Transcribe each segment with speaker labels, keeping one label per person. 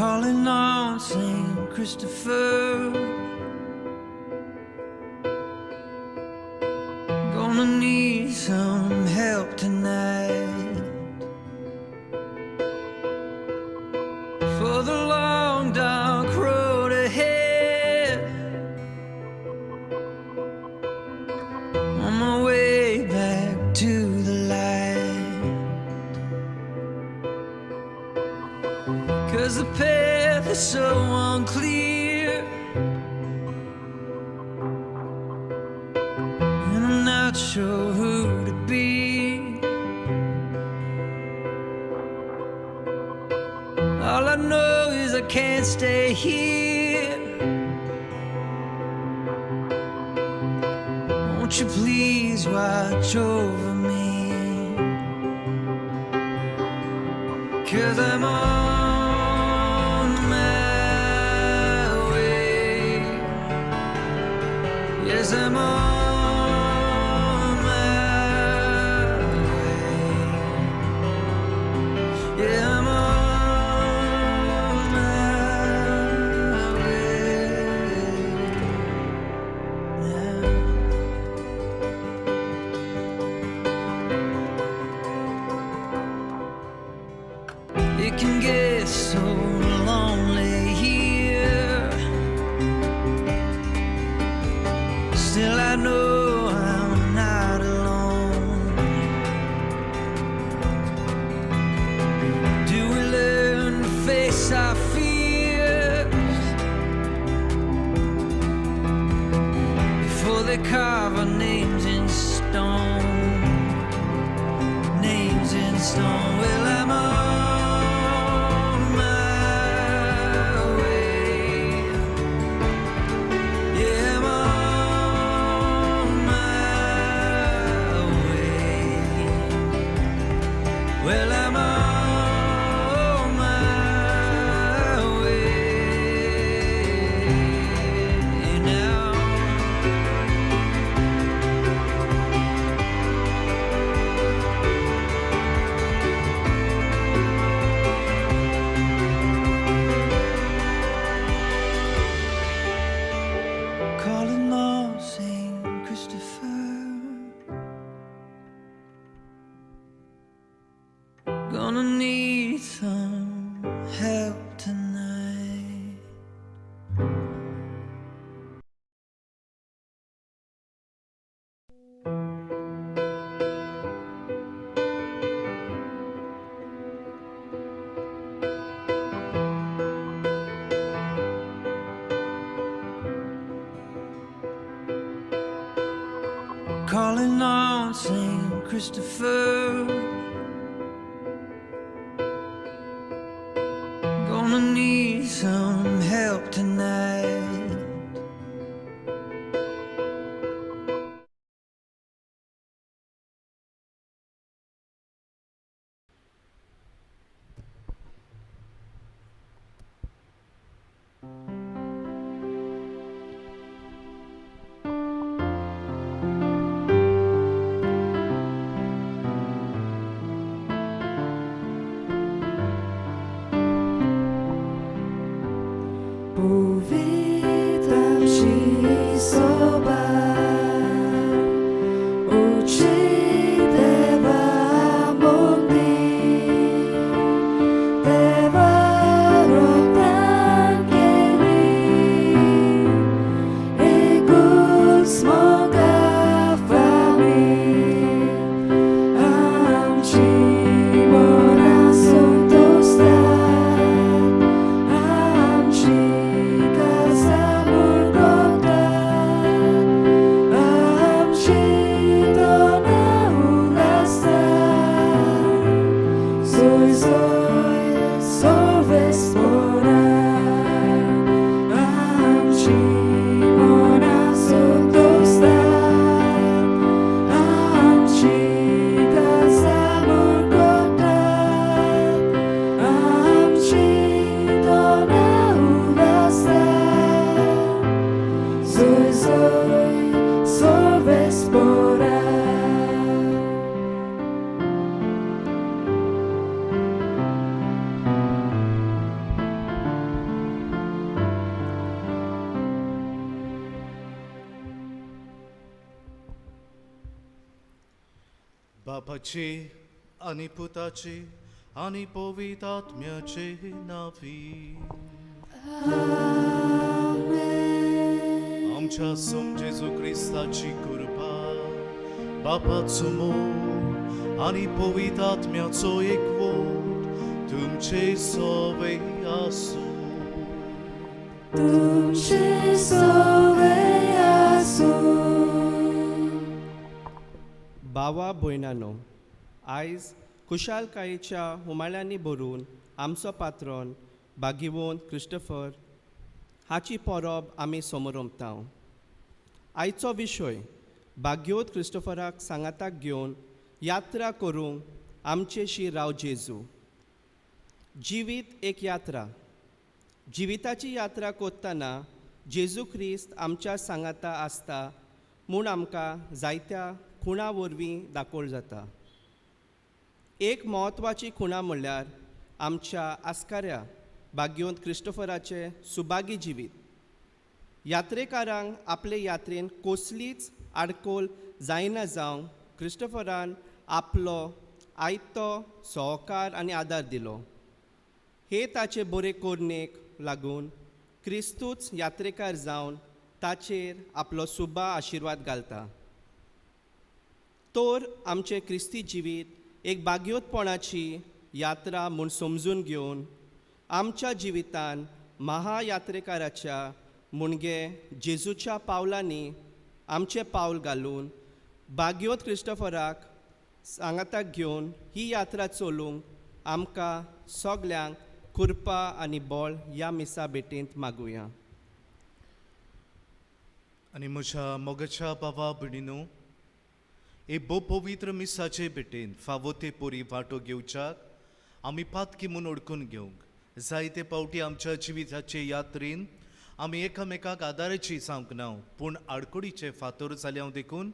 Speaker 1: calling on Saint Christopher. Gonna need some help tonight for the long dark road ahead. On my way back to the light, 'cause the path is so unclear, and I'm not sure who to be. All I know is I can't stay here. Won't you please watch over me? 'Cause I'm on my way. Yes, I'm on my way. Yeah, I'm on my way now. It can get so lonely here. Still I know I'm not alone. Do we learn to face our fears before they carve our names in stone? Names in stone. Well, I'm on my way. Yeah, I'm on my way. Well, I'm on my way now. Calling on Saint Christopher. Gonna need some help tonight. Calling on Saint Christopher. Gonna need some help tonight.
Speaker 2: बापाचे आणि पुताचे आणि पवित्रात्म्याचे नावी आमच्या सोम जेजू क्रिस्ताची कृपा बापाचो मोग आणि पवित्रात्म्याचो एकवट तुमचे सोबे आसूं.
Speaker 3: तुमचे सोबे आसूं.
Speaker 4: भावा भयणानो, आयज खुशालकायेच्या उमाळ्यांनी भरून आमचो पात्रोन भागिवोन क्रिस्टोफर हाची परब आमी समोर रोमतांव. आयचो विशय भाग्योत क्रिस्टोफराक सांगाताक घेवन यात्रा करूंक आमचे शिराव जेजू. जिवीत एक यात्रा. जिविताची यात्रा कोत्तना जेजू क्रिस्त आमच्या सांगाता आसता म्हूण आमकां जायत्या खुणा वरवीं दाखोवळ जाता. एक म्हत्वाची खुणा म्हणल्यार आमच्या आस्काऱ्या भाग्योंत क्रिस्टोफराचें सुभागी जिवीत. यात्रेकारांक आपले यात्रेन कसलीच आडकोल जायना जावंक क्रिस्टोफरान आपलो आयतो सहकार आनी आदार दिलो. हे ताचे बरे करणेक लागून क्रिस्तूच यात्रेकार जावन ताचेर आपलो सुबा आशिर्वाद घालता. तर आमचे क्रिस्ती जिवीत एक भाग्योतपणाची यात्रा म्हूण समजून घेवन आमच्या जिवितान महायात्रेकाराच्या मुणगे जेजूच्या पावलांनी आमचें पावल घालून भाग्योत क्रिस्टोफराक सांगाताक घेवन ही यात्रा चलोवंक आमकां सगल्यांक कृपा आनी बळ ह्या मिसा भेटेंत मागुया.
Speaker 2: आनी म्हज्या मोगाच्या भावा भयणीनो, हे बो पवित्र मिसाचे भेटेन फावो ते पोरी वांटो घेवच्याक आमी पातकी म्हूण ओळखून घेवंक जायते पावटी आमच्या जिविताचे यात्रेन आमी एकामेकाक आदाराची जावंक ना, पूण आडकोडीचे फातर जाल्यां देखून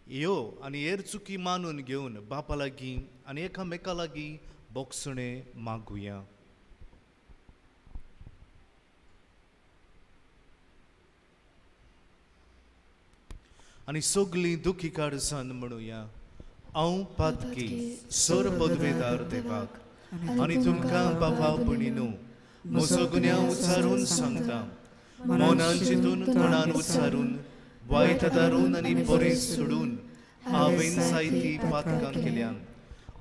Speaker 2: ह्यो आनी हेर चुकी मानून घेवन बापा लागीं आनी एकामेका लागीं बोगसणें मागुया. आनी सगलीं दुखी काळजान म्हणुया, हांव पातकी सर पदवेदार देवाक आनी तुमकां बाबा भयणीनो म्हजो गुन्यांव उच्चारून सांगता. मनान चिंतून तोंडान उच्चारून वायट दारून आनी बरें सोडून हांवें जायतीं पातकां केल्यां.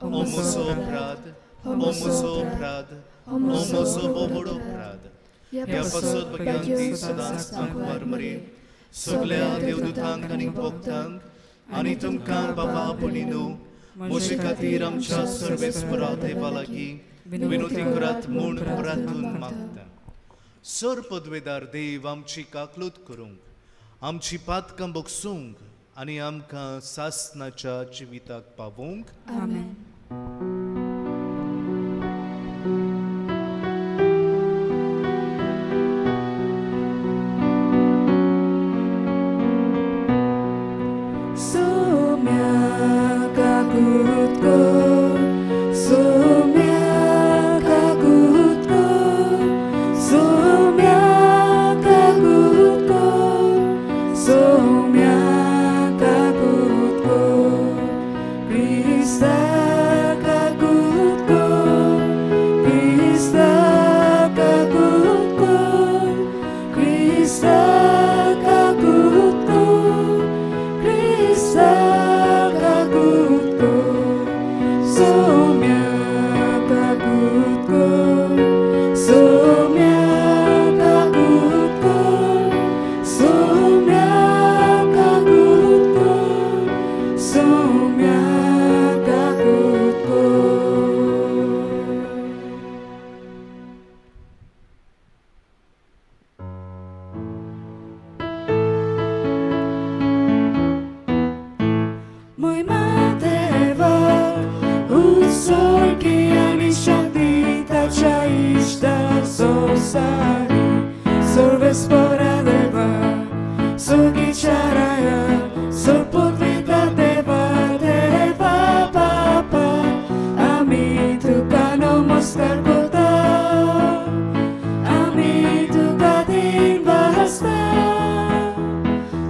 Speaker 2: ओ म्हजो अपराध, ओ म्हजो अपराध, ओ म्हजो बोबडो अपराध. ह्या पासत भगवंती सदांच आंकवार मरे सगळ्या देवदूतांक आनी भक्तांक आनी तुमकां बाबा भयणीनो म्हजे खातीर आमच्या सर्वेस्परा देवा लागीं विनोदी करात म्हूण प्रार्थून मागता. सर पदवेदार देव आमची काकलूत करूंक आमची पातकां बोगसूंक आनी आमकां सासनाच्या जिविताक पावोवंक.
Speaker 3: आमेन.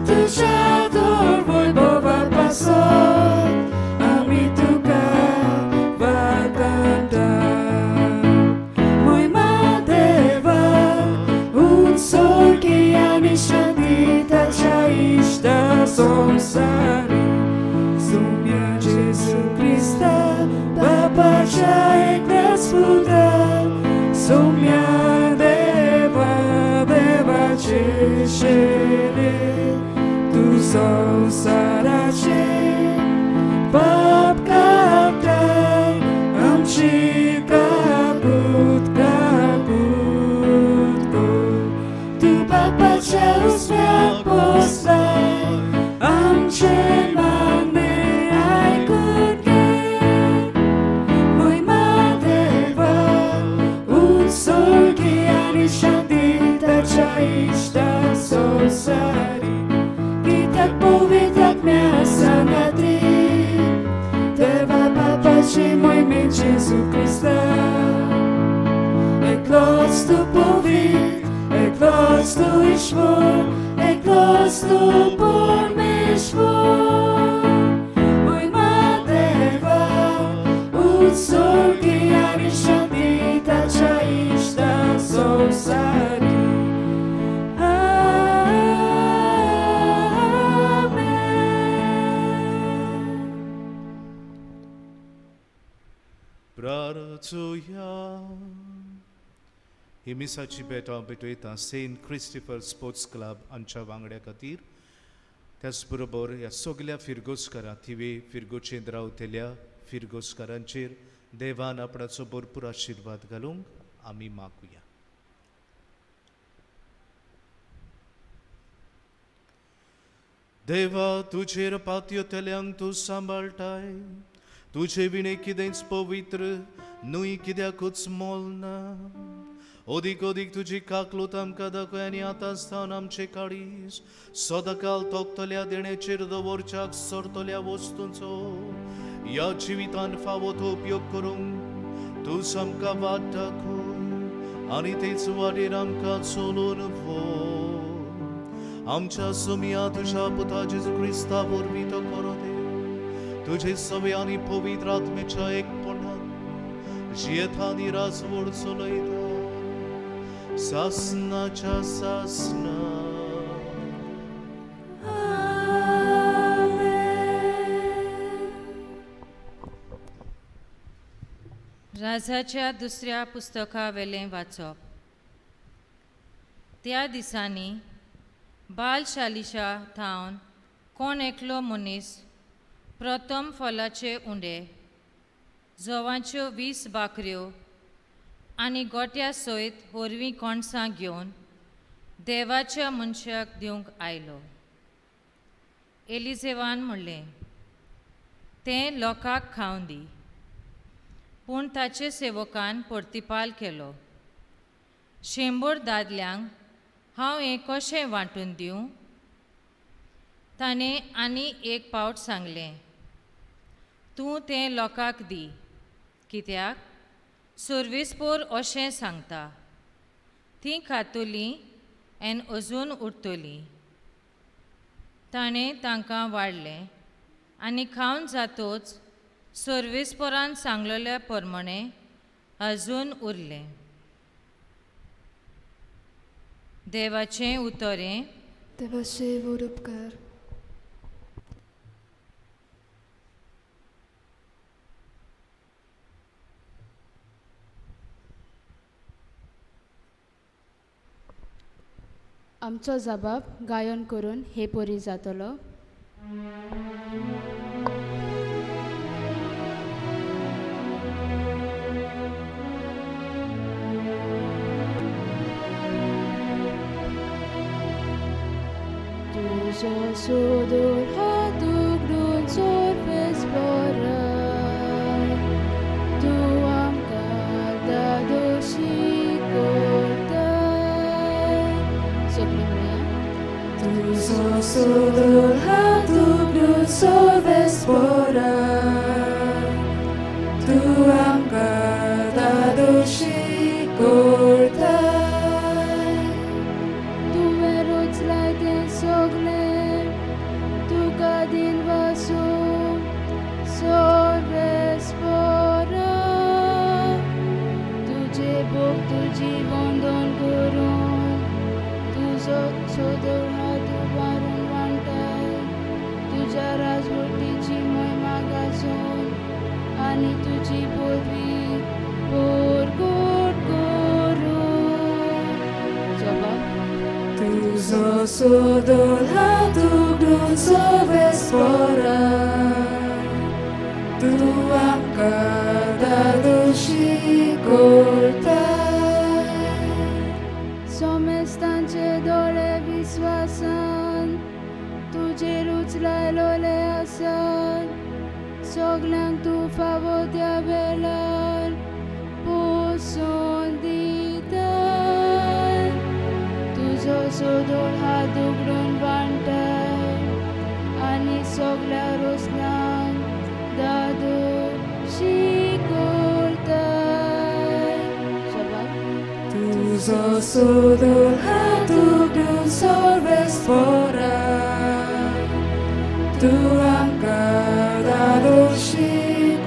Speaker 3: Tuja dor voi bova pasot, ami tu tu Ishvor, eklos tu pormeshvor. Uj mateva, utsorgi anishati tacha ishta sosari.
Speaker 2: प्रार्थूया. ही मिसाची भेटां भेटयता सेंट क्रिस्टोफर स्पोर्ट्स क्लब हांच्या वांगड्या खातीर, त्याच बरोबर ह्या सगल्या फिरगोसकारां थिवे फिरगोचेंत रावतल्या फिरगोसकारांचेर देवान आपणाचो भरपूर आशिर्वाद घालूंक आमी मागुया. देवा, तुजेर पातयेंतल्यांक तूं सांबाळटाय. तुझे विणे कितेंच पवित्र न्हय, कित्याकूच मोल ना. ओदीक ओदीक तुजी काकलूत आमकां दाखय आनी आतां सावन आमचे काळीज सदांकाल तोखतल्या देण्याचेर दवरच्याक सरतल्या वस्तूंचो ह्या जिवितान फावो तो उपयोग करूंक तूं आमकां वाट दाखय आनी तेच वाटेर आमकां चलोवन व्हर. आमच्या सुमिया तुज्या पुता जेजू क्रिस्ता वरवीं तो करो दे. तुझे सवे आनी पवित्र आत्मेच्या एकपणान जियेता आनी राजवड चलयता सासनाच्या सासना.
Speaker 5: राजाच्या दुसऱ्या पुस्तका वेलें वाचप. त्या दिसांनी बालशालिशा थावन कोण एकलो मनीस प्रथम फलाचे उंडे, जवांच्यो 20 बाकऱ्यो आनी गोट्या सयत होरवीं कोणसां घेवन देवाच्या मनशाक दिवंक आयलो. एलिझेवान म्हणलें, तें लोकांक खावंक दी. पूण ताचे सेवकान परतिपाल केलो, 100 दादल्यांक हांव हें कशें वांटून दिवं? ताणें आनी एक पावट सांगलें, तूं तें लोकांक दी, कित्याक सर्विसपोर अशें सांगता, तीं खातलीं आनी अजून उरतलीं. ताणें तांकां वाडलें आनी खावन जातोच सर्विसपोरान सांगलेल्या प्रमाणें अजून उरलें. देवाचें उतरें.
Speaker 3: देवाचे वड उपकार.
Speaker 6: आमचो जबाब गायन करून हे पोरी जातलो. तुजो सोदूर हात उगडून सोर्फेस बराय, तूं आमकां दादोशी करताय. सगळीं म्हणया.
Speaker 3: Tuzo sodor hatuglut solves porar, tu amkar dadoshi kortai.
Speaker 6: तुवें रोचलाय तें सगळें तुका दिन वासून सर्वेस बरा. तुजे भोग तुजी वंदन करून तुजो सोदर हात उबारून वांटाय. तुज्या राजवटीची महिमा गाजोवन आनी तुजी पदवी परगट करून. जबाब.
Speaker 3: Tuzo sodor hatuglut solves porar, tu amkar dadoshi kortai.
Speaker 6: सोमेस्तांचे दोळे विस्वासान तुजेर उचलायलोले आसात. सगल्यांक तूं फावो त्या वेळार पोसून दिताय. तुजो सोदोर हात उगडून वांटाय आनी सगल्या रोसल्यांक दादोशी करताय. जबाब.
Speaker 3: Tuzo sodor hat tugdun sorves pora, tu amka dadoshi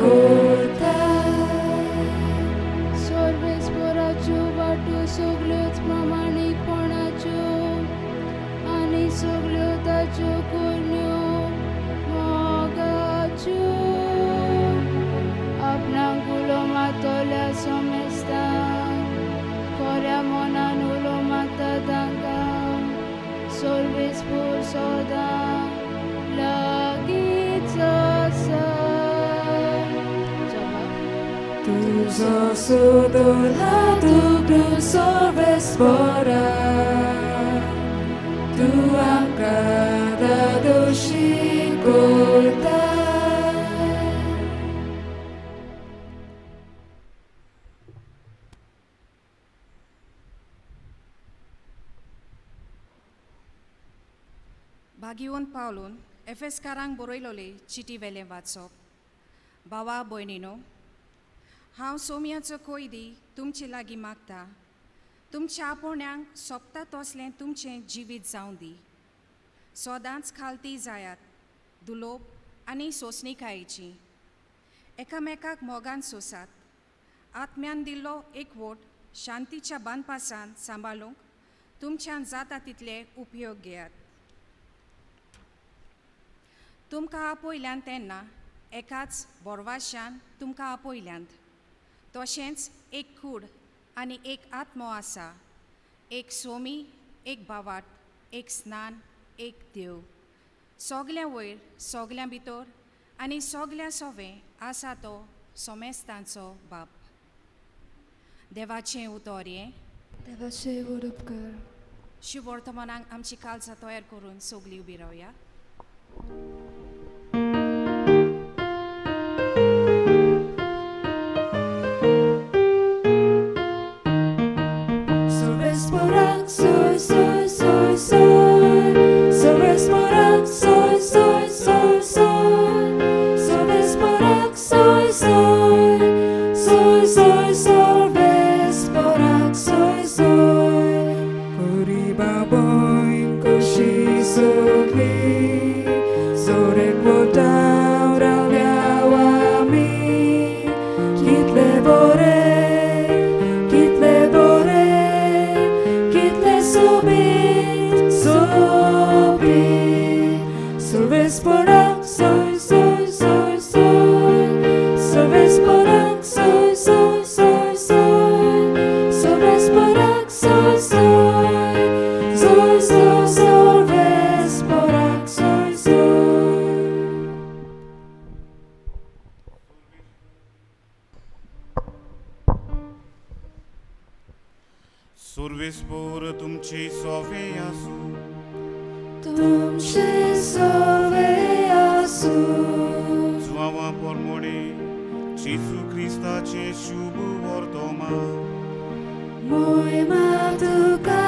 Speaker 3: kurtai.
Speaker 6: सोर्वेस पोराच्यो वाटो सगल्योच प्रामाणीकपणाच्यो आनी सगल्यो ताच्यो कुरण्यो मोगाच्यो. आपणाक उलो मातोल्या सोमेस्तान खऱ्या मनान उलो मागता तांकां सोर्वेस पोर सदां लागींच आसा.
Speaker 3: Tuzo sodola tugdun sorves pora, tu amka dadoshi kurtai.
Speaker 7: भागिवून पावलून एफेसकारांक बरयलोली चिटी वेलें वाचप. भावा भयणीनो, हांव सोमयाचो कोयदी तुमचे लागीं मागता. तुमच्या आपोवण्यांक सोंपता तसलें तुमचें जिवीत जावं दी. सदांच खालती जायात, दुलोप आनी सोंसणीकायेची. एकामेकाक मोगान सोंसात. आत्म्यान दिल्लो एकवोट शांतीच्या बांदपासान सांबाळूंक तुमच्यान जाता तितले उपयोग घेयात. तुमकां आपयल्यान तेन्ना एकाच बोरवाश्यान तुमकां आपयल्यांत. तशेंच एक कूड आनी एक आत्मो आसा. एक सोमी, एक बावाट, एक स्नान, एक देव. सोगल्या वयर, सोगल्या भितर आनी सोगल्या सोवें आसा तो सोमेस्तांचो बाप. देवाचें उतर हें.
Speaker 3: देवाचे उपकार.
Speaker 7: शुभ वर्तमानाक आमची काळजां तयार करून सगलीं उबी रावया.
Speaker 3: Sorves porak soy soy soy soy, sorves porak soy soy soy soy, sorves porak soy soy soy soy, sorves porak soy soy. Kori baboin koshi sogli, zorek wotau rawiałami, kitle bore. Sorves porak soy soy soy soy, sorves porak soy soy soy soy, sorves porak soy soy soy soy, sorves porak soy soy.
Speaker 2: Sorves por तुमची सोवे आसू.
Speaker 3: तुमचे सोवे आसू.
Speaker 2: Sława pormone, Jezu Chrystacie शुभ वर्तमान.
Speaker 3: Moima tuka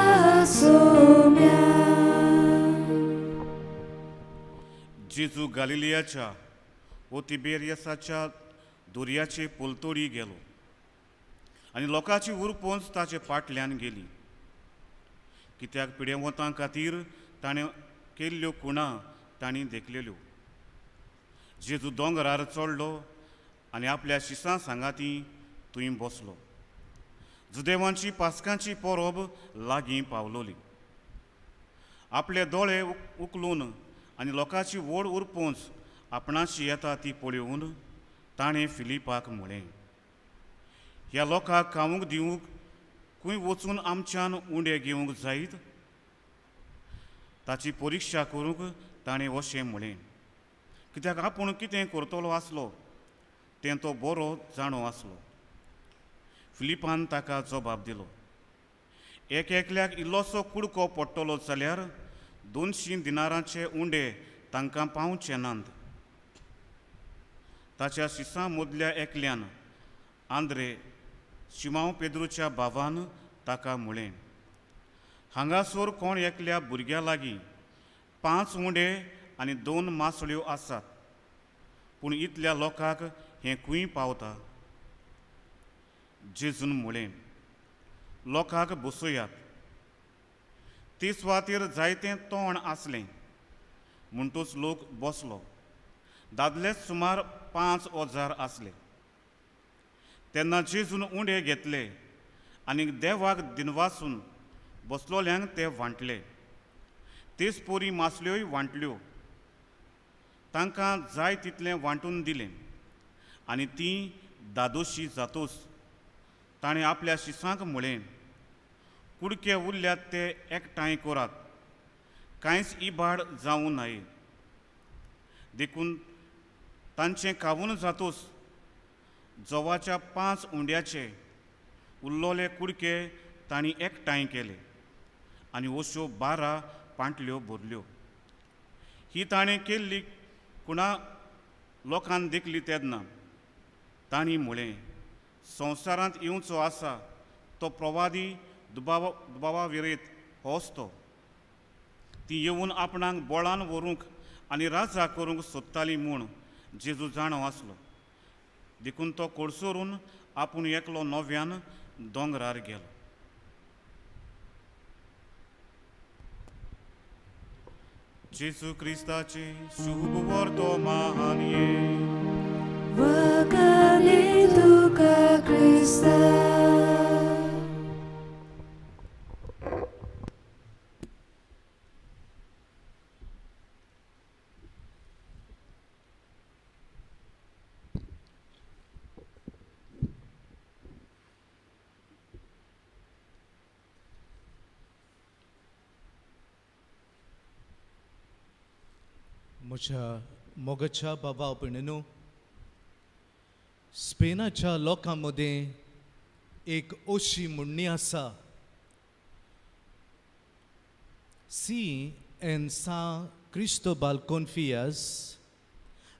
Speaker 3: Saumya.
Speaker 2: जेजू गालिलियाच्या व तिबेरियसाच्या दर्याचे पोलतोडी गेलो आनी लोकांची उरपोंच ताचे फाटल्यान गेली. कित्याक पिडेवतां खातीर ताणें केल्ल्यो खुणां तांणी देखलेल्यो. जेजू दोंगरार चडलो आनी आपल्या शिसां सांगाती थंय बसलो. जुदेवांची पासकांची परब लागीं पावलोली. आपले दोळे उखलून आनी लोकांची व्हड उरपोंच आपणाची येता ती पळोवन ताणें फिलिपाक म्हळें, ह्या लोकांक खावूंक दिवंक खंय वचून आमच्यान उंडे घेवंक जायत? ताची परिक्षा करूंक ताणें अशें म्हळें, कित्याक आपूण कितें करतलो आसलो तें तो बरो जाणो आसलो. फिलिपान ताका जबाब दिलो, एक एकल्याक इल्लोसो कुडको पडटलो जाल्यार 200 दिनारांचे उंडे तांकां पावचे नात. ताच्या शिसां मदल्या एकल्यान आंद्रे, शिमांव पेद्रूच्या भावान ताका म्हळें, हांगासर कोण एकल्या भुरग्या लागीं 5 उंडे आनी 2 मासळ्यो आसात, पूण इतल्या लोकांक हें खंय पावता? जेजून म्हळें, लोकांक बसयात.
Speaker 8: ती सुवातेर जायतें तोंड आसलें म्हणटूच लोक बसलो. दादले सुमार 5,000 आसले. तेन्ना जेजून उंडे घेतले आनी देवाक दिनवासून बसलोल्यांक ते वांटले. तेच पोरी मासल्योय वांटल्यो. तांकां जाय तितलें वांटून दिलें आनी तीं दादोशी जातोच ताणें आपल्या शिसांक म्हळें, कुडके उरल्यात ते एकठांय करात, कांयच इबाड जावं न्हय. देखून तांचें कावून जातोच जवाच्या 5 उंड्याचे उरलोले कुडके तांणी एकठांय केले आनी अश्यो 12 पांटल्यो भरल्यो. ही ताणें केल्ली कुणा लोकांक देखली तेन्ना तांणी म्हळें, संवसारांत येवचो आसा तो प्रवादी दुबावा विरयत होच तो. ती येवन आपणाक बोळान व्हरूंक आनी राजा करूंक सोदताली म्हूण जेजू जाणो आसलो. देखून तो कोडसोरून आपूण एकलो नव्यान दोंगरार गेलो. जेजू क्रिस्ताचे शुभ वर्तमान ये.
Speaker 3: Wakali tuka Krista.
Speaker 2: म्हज्या मोगाच्या बाबा भयणीनो, स्पेनाच्या लोकां मदें एक अशी म्हणणी आसा, Si en San Cristóbal confías,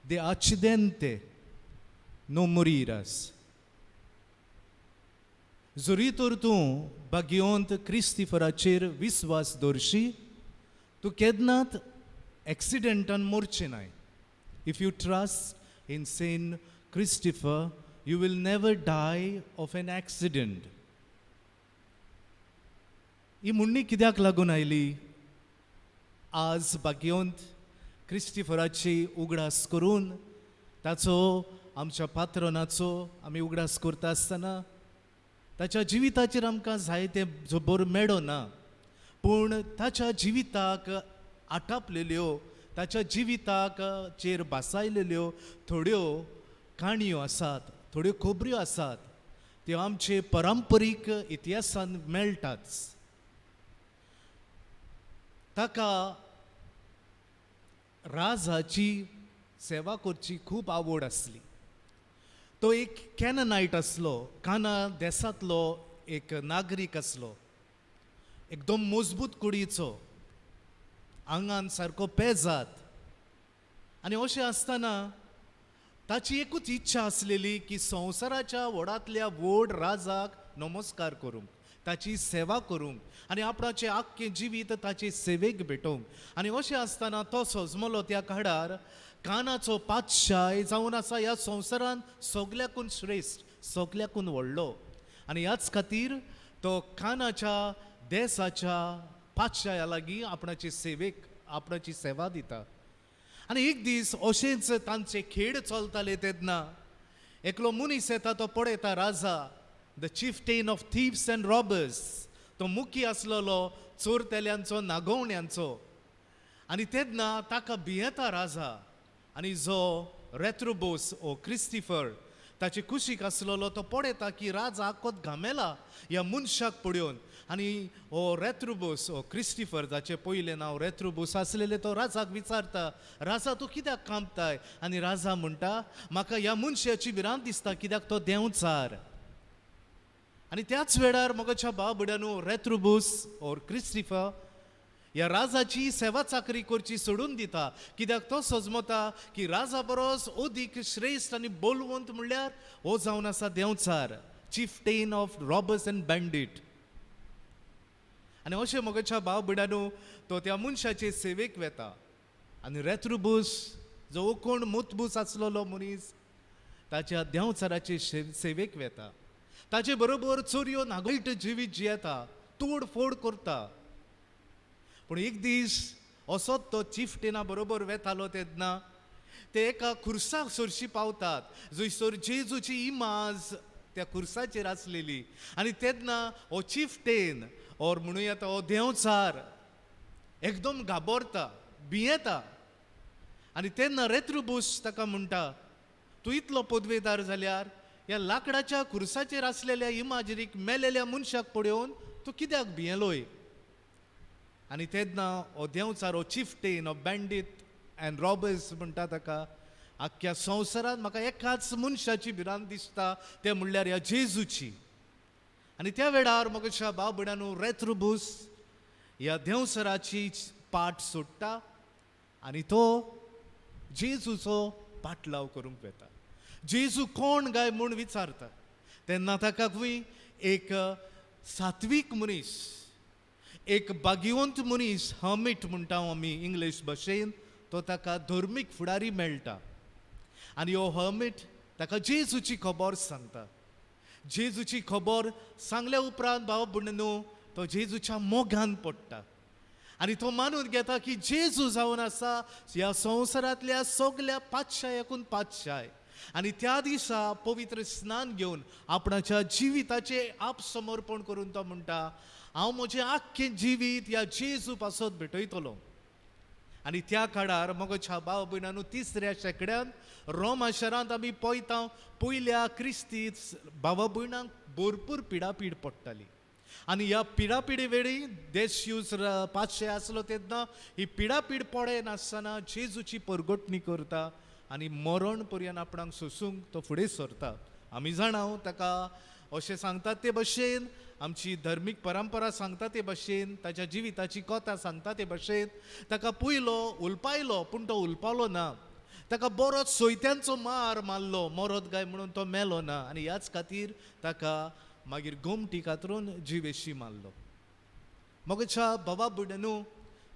Speaker 2: de accidente não morirás. जरी तर तूं भाग्यवंत क्रिस्तिफराचेर विस्वास दवरशी, तूं केन्नाच एक्सिडेंटान मरचें नाय. If you trust in Saint Christopher, you will never die of an accident. ही म्हणणी कित्याक लागून आयली? आज भाग्यवंत क्रिस्टिफराची उगडास करून ताचो आमच्या पात्रोनाचो आमी उगडास करता आसतना ताच्या जिविताचेर आमकां जायते जबर मेळो ना, पूण ताच्या जिविताक आटापलेल्यो, ताच्या जिविताक चेर बासायलेल्यो थोड्यो काणयो आसात, थोड्यो खबऱ्यो आसात, त्यो आमचे पारंपरीक इतिहासान मेळटात. ताका राजाची सेवा करची खूब आवड आसली. तो एक कॅननायट आसलो, काना देसांतलो एक नागरीक आसलो, एकदम मजबूत कुडीचो, आंगान सारको पेजात. आनी अशें आसतना ताची एकूच इच्छा आसलेली की संवसाराच्या व्हडांतल्या व्हड राजाक नमस्कार करूंक, ताची सेवा करूंक आनी आपणाचें आख्खें जिवीत ताचे सेवेक भेटोवंक. आनी अशें आसतना तो सजमलो त्या काळार कानाचो पातशाय जावन आसा ह्या संवसारांत सगल्याकून श्रेश्ठ, सगल्याकून व्हडलो. आनी ह्याच खातीर तो कानाच्या देसाच्या पातशाया लागीं आपणाचे सेवेक आपणाची सेवा दिता. आनी एक दीस अशेंच तांचे खेळ चलताले तेन्ना एकलो मनीस येता, तो पळयता राजा, the chieftain of thieves and robbers, तो मुखी आसलेलो चोरतेल्यांचो, नागोवण्यांचो. आनी तेन्ना ताका भियेता राजा. आनी जो रेत्रुबोस ओ क्रिस्टिफर ताचे कुशीक आसलेलो तो पळयता की राजा आख्खोच घामेला ह्या मनशाक पळोवन. आनी हो रेत्रुबोस ओ क्रिस्टिफर, जाचें पयलें नांव रेत्रुबोस आसलेलें, तो राजाक विचारता, राजा तूं कित्याक कांपताय? आनी राजा म्हणटा, म्हाका ह्या मनशाची भिरांत दिसता, कित्याक तो देंवचार. आनी त्याच वेळार मोगाच्या भाव-भयणांनो, रेत्रुबोस ओर क्रिस्टिफर ह्या राजाची सेवा चाकरी करची सोडून दिता, कित्याक तो सजमता की राजा बरोस अदीक श्रेश्ठ आनी बोलवंत म्हणल्यार हो जावन आसा देंवचार, चिफ्टेन ऑफ रॉबर्स अँड बँडीट. आनी अशें मोगाच्या भाव-भयणांनो, तो त्या मनशाचे सेवेक वेता. आनी रेत्रुबोस जो कोण मुतबूस आसलेलो मनीस ताच्या देंवचाराचे सेवेक वेता. ताचे बरोबर चोरयो नागरीट जिवीत जियेता, तोडफोड करता. पूण एक दीस असोच तो चिफ्टेना बरोबर वेतालो तेन्ना ते एका खुर्साक सरशी पावतात जंयसर जेजूची इमाज त्या खुर्साचेर आसलेली आनी तेन्ना हो चिफ्टेन और म्हणूया हो देंवचार एकदम घाबरता भियेता आनी तेन्ना रेत्रुबूस ताका म्हणटा तूं इतलो पदवेदार जाल्यार ह्या लाकडाच्या खुर्साचेर आसलेल्या इमाजिरीक मेलेल्या मनशाक पळोवन तूं कित्याक भियेलोय आनी तेन्ना हो देंवचार हो चिफ्टेन हो बँडीट अँड रॉबर्स म्हणटा ताका आख्ख्या संवसारांत म्हाका एकाच मनशाची भिरांत दिसता तें म्हणल्यार ह्या जेजूची आनी त्या वेळार म्हज्या भाव भयणांनो रेत्रुबूस ह्या देंवसराची पाट सोडटा आनी तो जेजूचो पाटलाव करूंक वेता जेजू कोण काय म्हूण विचारता तेन्ना ताका खंय एक सात्वीक मनीस एक भाग्यवंत मनीस हर्मिट म्हणटा आमी इंग्लीश भाशेन तो ताका धर्मीक फुडारी मेळटा आनी हो हर्मिट ताका जेजूची खबर सांगता जेजूची खबर सांगल्या उपरांत भाव भयणीनो तो जेजूच्या मोगान पडटा आनी तो मानून घेता की जेजू जावन आसा ह्या संवसारांतल्या सगळ्या पातशायाकून पातशाय आनी त्या दिसा पवित्र स्नान घेवन आपणाच्या जिविताचे आप समर्पण करून तो म्हणटा हांव म्हजें आख्खें जिवीत ह्या जेजू पासत भेटयतलो आनी त्या काळार म्हज्या भाव भयणांनो 3ऱ्या शेंकड्यान रोमा शारांत आमी पळयता पयल्या क्रिस्ती भाव भयणांक भरपूर पिडापीड पडटाली आनी ह्या पिडापिडे वेळी देशयूज पातशे आसलो तेन्ना ही पिडापीड पडे नासतना जेजूची परगटणी करता आनी मरण पर्यंत आपणाक सोसूंक तो फुडें सरता आमी जाणाव ताका अशें सांगतात ते भशेन आमची धर्मीक परंपरा सांगता ते भशेन ताच्या जिविताची कथा सांगता ते भशेन ताका पयलो उलपायलो पूण तो उलपालो ना ताका बरोच सोयत्यांचो मार मारलो मरत गाय म्हणून तो मेलो ना आनी ह्याच खातीर ताका मागीर गोमटी कातरून जिवेशी मारलो म्हज्या भावा भयणीनो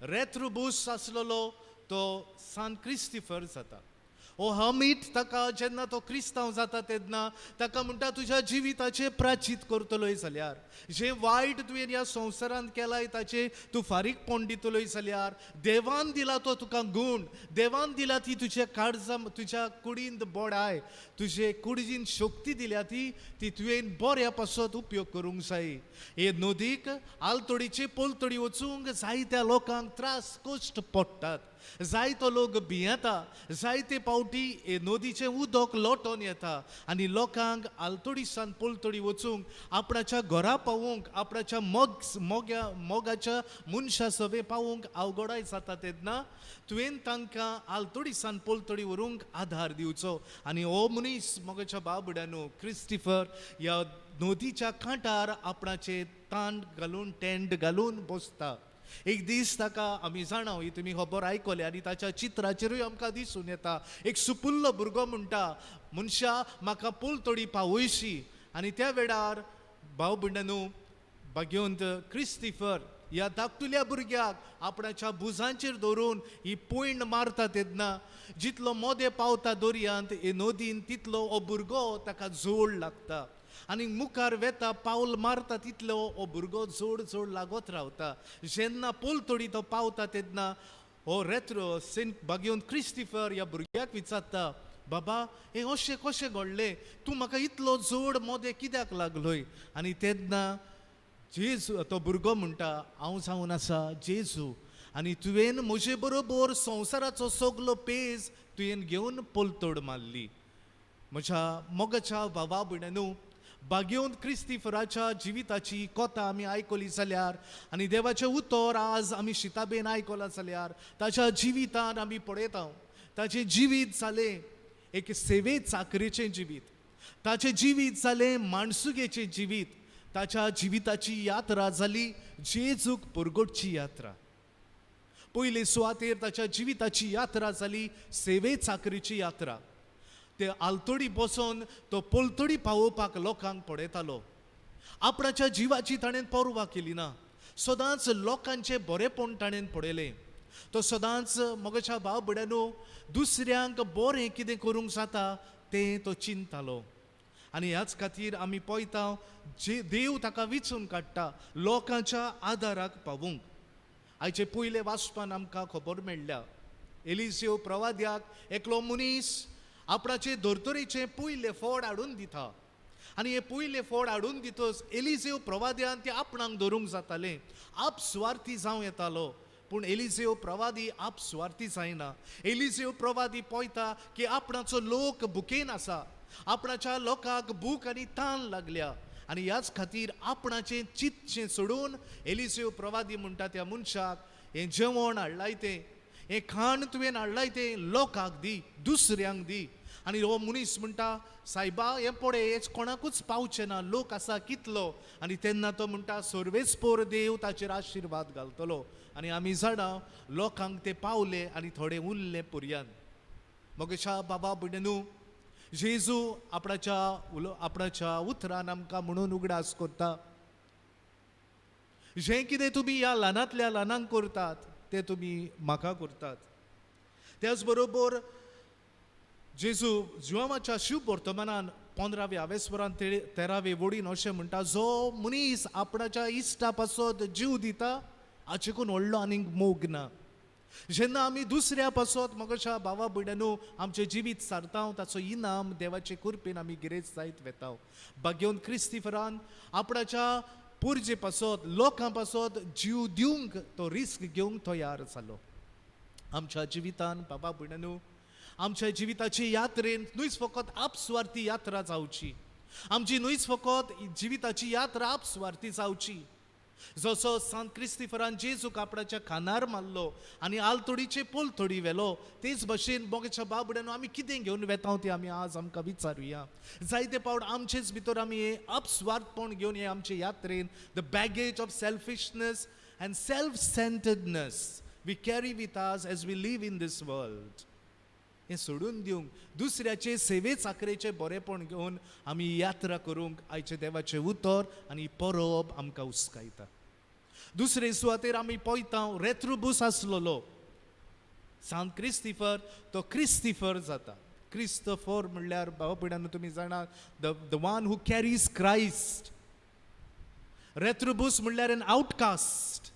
Speaker 2: रेत्रुबूस आसलेलो तो सान क्रिस्टिफर जाता हो हमीट ताका जेन्ना तो क्रिस्तांव जाता तेन्ना ताका म्हणटा तुज्या जिविताचें प्राचित करतलोय जाल्यार जें वायट तुवें ह्या संवसारांत केलाय ताचें तूं फारीकपण दितलोय जाल्यार देवान दिला तो तुका गूण देवान दिला ती तुज्या काळजां तुज्या कुडींत बोडाय तुजे कुडीन शक्ती दिल्या ती तुवें बऱ्या पासत उपयोग करूंक जाय हे नदीक आलतडीचे पोलतडी वचूंक जायत्या लोकांक त्रास कश्ट पडटात जायतो लोक भियेता जायते पावटी हे नदीचें उदक लोटोन येता आनी लोकांक आलतडीसान पोलतडी वचूंक आपणाच्या घरा पावूंक आपणाच्या मोगाच्या मनशा सवे पावूंक अवघडाय जाता तेन्ना तुवें तांकां आलतडीसान पोलतडी व्हरूंक आधार दिवचो आनी हो मनीस मोगाच्या भाव भयणांनो क्रिस्टिफर ह्या नदीच्या कांठार आपणाचे तांट घालून टेंट घालून बसता एक दीस ताका आमी जाणाव ही तुमी खबर आयकले आनी ताच्या चित्राचेरूय आमकां दिसून येता एक सुपुल्लो भुरगो म्हणटा मनशा म्हाका पोलतडी पावयशी आनी त्या वेळार भाव भयणांनो भाग्यवंत क्रिस्टिफर ह्या धाकटुल्या भुरग्याक आपणाच्या भुजांचेर दवरून ही पयण मारता तेन्ना जितलो मोदें पावता दर्यांत हे नदीन तितलो हो भुरगो ताका जोड लागता आनी मुखार वेता पावल मारता तितलो हो भुरगो जोड लागत रावता जेन्ना पोलतडी तो पावता तेन्ना हो सेंट भाग्यवंत क्रिस्टिफर ह्या भुरग्याक विचारता बाबा हे अशें कशें घडलें तूं म्हाका इतलो जोड मोदें कित्याक लागलोय आनी तेन्ना जेजू तो भुरगो म्हणटा हांव जावन आसा जेजू आनी तुवें म्हजे बरोबर संवसाराचो सगलो पेज तुवें घेवन पोलतड मारली म्हज्या मोगाच्या भावा भयणांनो भाग्यवंत क्रिस्टिफराच्या जिविताची कथा आमी आयकली जाल्यार आनी देवाचें उतर आज आमी शिताबेन आयकलां जाल्यार ताच्या जिवितान आमी पळयता ताचें जिवीत जालें एक सेवे चाकरेचें जिवीत ताचें जिवीत जालें माणसुगेचें जिवीत ताच्या जिविताची यात्रा जाली जेजूक परगटची यात्रा पयले सुवातेर ताच्या जिविताची यात्रा जाली सेवे चाकरेची यात्रा ते आलतडी बसोन तो पोलतडी पावोवपाक लोकांक पळयतालो आपणाच्या जिवाची ताणें पर्वा केली ना सदांच लोकांचे बरेपण ताणें पळयलें तो सदांच मोगाच्या भाव भयणांनो दुसऱ्यांक बरें कितें करूंक जाता तें तो चिंततालो आनी ह्याच खातीर आमी पळयता जे देव ताका विचून काडटा लोकांच्या आदाराक पावूंक आयचे पयले वाचपान आमकां खबर मेळ्ळ्या एलिसेव प्रवाद्याक एकलो मनीस आपणाचे धर्तरेचे पयले फोड हाडून दिता आनी हे पयले फोड हाडून दितच एलिसेव प्रवाद्यान ते आपणाक धरूंक जातालें आप स्वार्थी जावं येतालो पूण एलिसेव प्रवादी आप स्वार्थी जायना एलिसेव प्रवादी पळयता की आपणाचो लोक भुकेन आसा आपणाच्या लोकांक भूक आनी तान लागल्या आनी ह्याच खातीर आपणाचें चिंतचें सोडून एलिसेव प्रवादी म्हणटा त्या मनशाक हें जेवण हाडलाय तें हें खाण तुवें हाडलाय तें लोकांक दी दुसऱ्यांक दी आनी हो मनीस म्हणटा सायबा हें पळय हेच कोणाकूच पावचें ना लोक आसा कितलो आनी तेन्ना तो म्हणटा सर्वेस्पोर देव ताचेर आशिर्वाद घालतलो आनी आमी जाणा लोकांक ते पावले आनी थोडे उरले पुर्यान मोगेशा बाबा भयणू जेजू आपणाच्या उतरान आमकां म्हणून उगडास करता जें कितें तुमी ह्या ल्हानांतल्या ल्हानांक करतात तें तुमी म्हाका करतात त्याच बरोबर जेजू जुवामाच्या शिव वर्तमानान 15व्या आवेस्वरान 13वे वडीन अशें म्हणटा जो मनीस आपणाच्या इश्टा पासत जीव दिता हाचेकून व्हडलो आनीक मोग ना जेन्ना आमी दुसऱ्या पासत मोगोशा भावा भयणू आमचें जिवीत सारता ताचो इनाम देवाचे कृपेन आमी गिरेस्त जायत वेता भाग्योन क्रिस्तिफरान आपणाच्या पुर्जे पासत लोकां पासत जीव दिवंक तो रिस्क घेवंक तयार जालो आमच्या जिवितान बाबा भयणू आमच्या जिविताची यात्रेन न्हूच फकत आपस्वार्थी यात्रा जावची आमची न्हूच फकत जिविताची यात्रा आपस्वार्थी जावची जसो सांत क्रिस्तिफरान जेजूक आपणाच्या खानार मारलो आनी आलतोडीचे पोलतोडी व्हेलो तेच भशेन मोगेच्या बाबड्यान आमी कितें घेवन वेता तें आमी आज आमकां विचारुया जायते पावट आमचेच भितर आमी हे अपस्वार्थपण घेवन हे आमचे यात्रेन the baggage of selfishness and self centredness we carry with us as we live in this world हें सोडून दिवंक दुसऱ्याचे सेवे चाकरेचे बरेपण घेवन आमी यात्रा करूंक आयचे देवाचें उतर आनी परब आमकां उस्कायता दुसरे सुवातेर आमी पळयता रेत्रुबूस आसलोलो सांत क्रिस्तिफर तो क्रिस्तिफर जाता क्रिस्तफर म्हणल्यार भावा भयणांनो तुमी जाणा the one who carries Christ रेत्रुबूस म्हणल्यार एन आउटकास्ट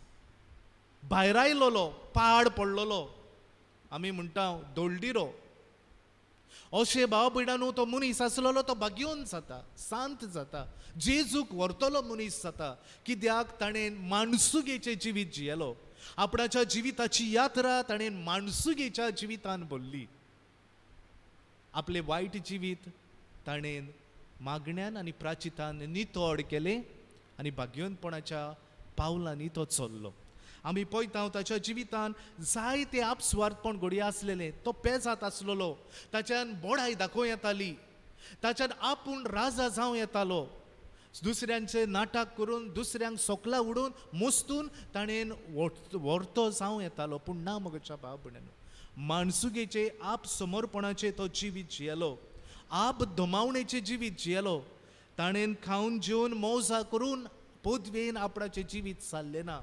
Speaker 2: भायर आयलोलो पाड पडलोलो आमी म्हणटा दोळडिरो अशे भाव भयणांनो तो मनीस आसलोलो तो भाग्योन जाता सांत जाता जेजूक व्हरतलो मनीस जाता कित्याक ताणें माणसुगेचें जिवीत जियेलो आपणाच्या जिविताची यात्रा ताणें माणसुगेच्या जिवितान भरली आपले वायट जिवीत ताणें मागण्यान आनी प्राचितान नितोड केलें आनी भाग्योनपणाच्या पावलांनी तो चल्लो आमी पळयता ताच्या जिवितान जायते आपस्वार्थपण घडये आसलेले तो पेजात आसलेलो ताच्यान बोडाय दाखोव येताली ताच्यान आपूण राजा जावं येतालो दुसऱ्यांचे नाटक करून दुसऱ्यांक सोकला उडोवन मोस्तून ताणें व्हरतो जावं येतालो पूण ना मोगच्या भाव भयणांनो माणसुगेचे आप समर्पणाचे तो जिवीत जियेलो आप धमावणेचे जिवीत जियेलो ताणें खावन जेवन मौजा करून पदवेन आपणाचें जिवीत चाललें ना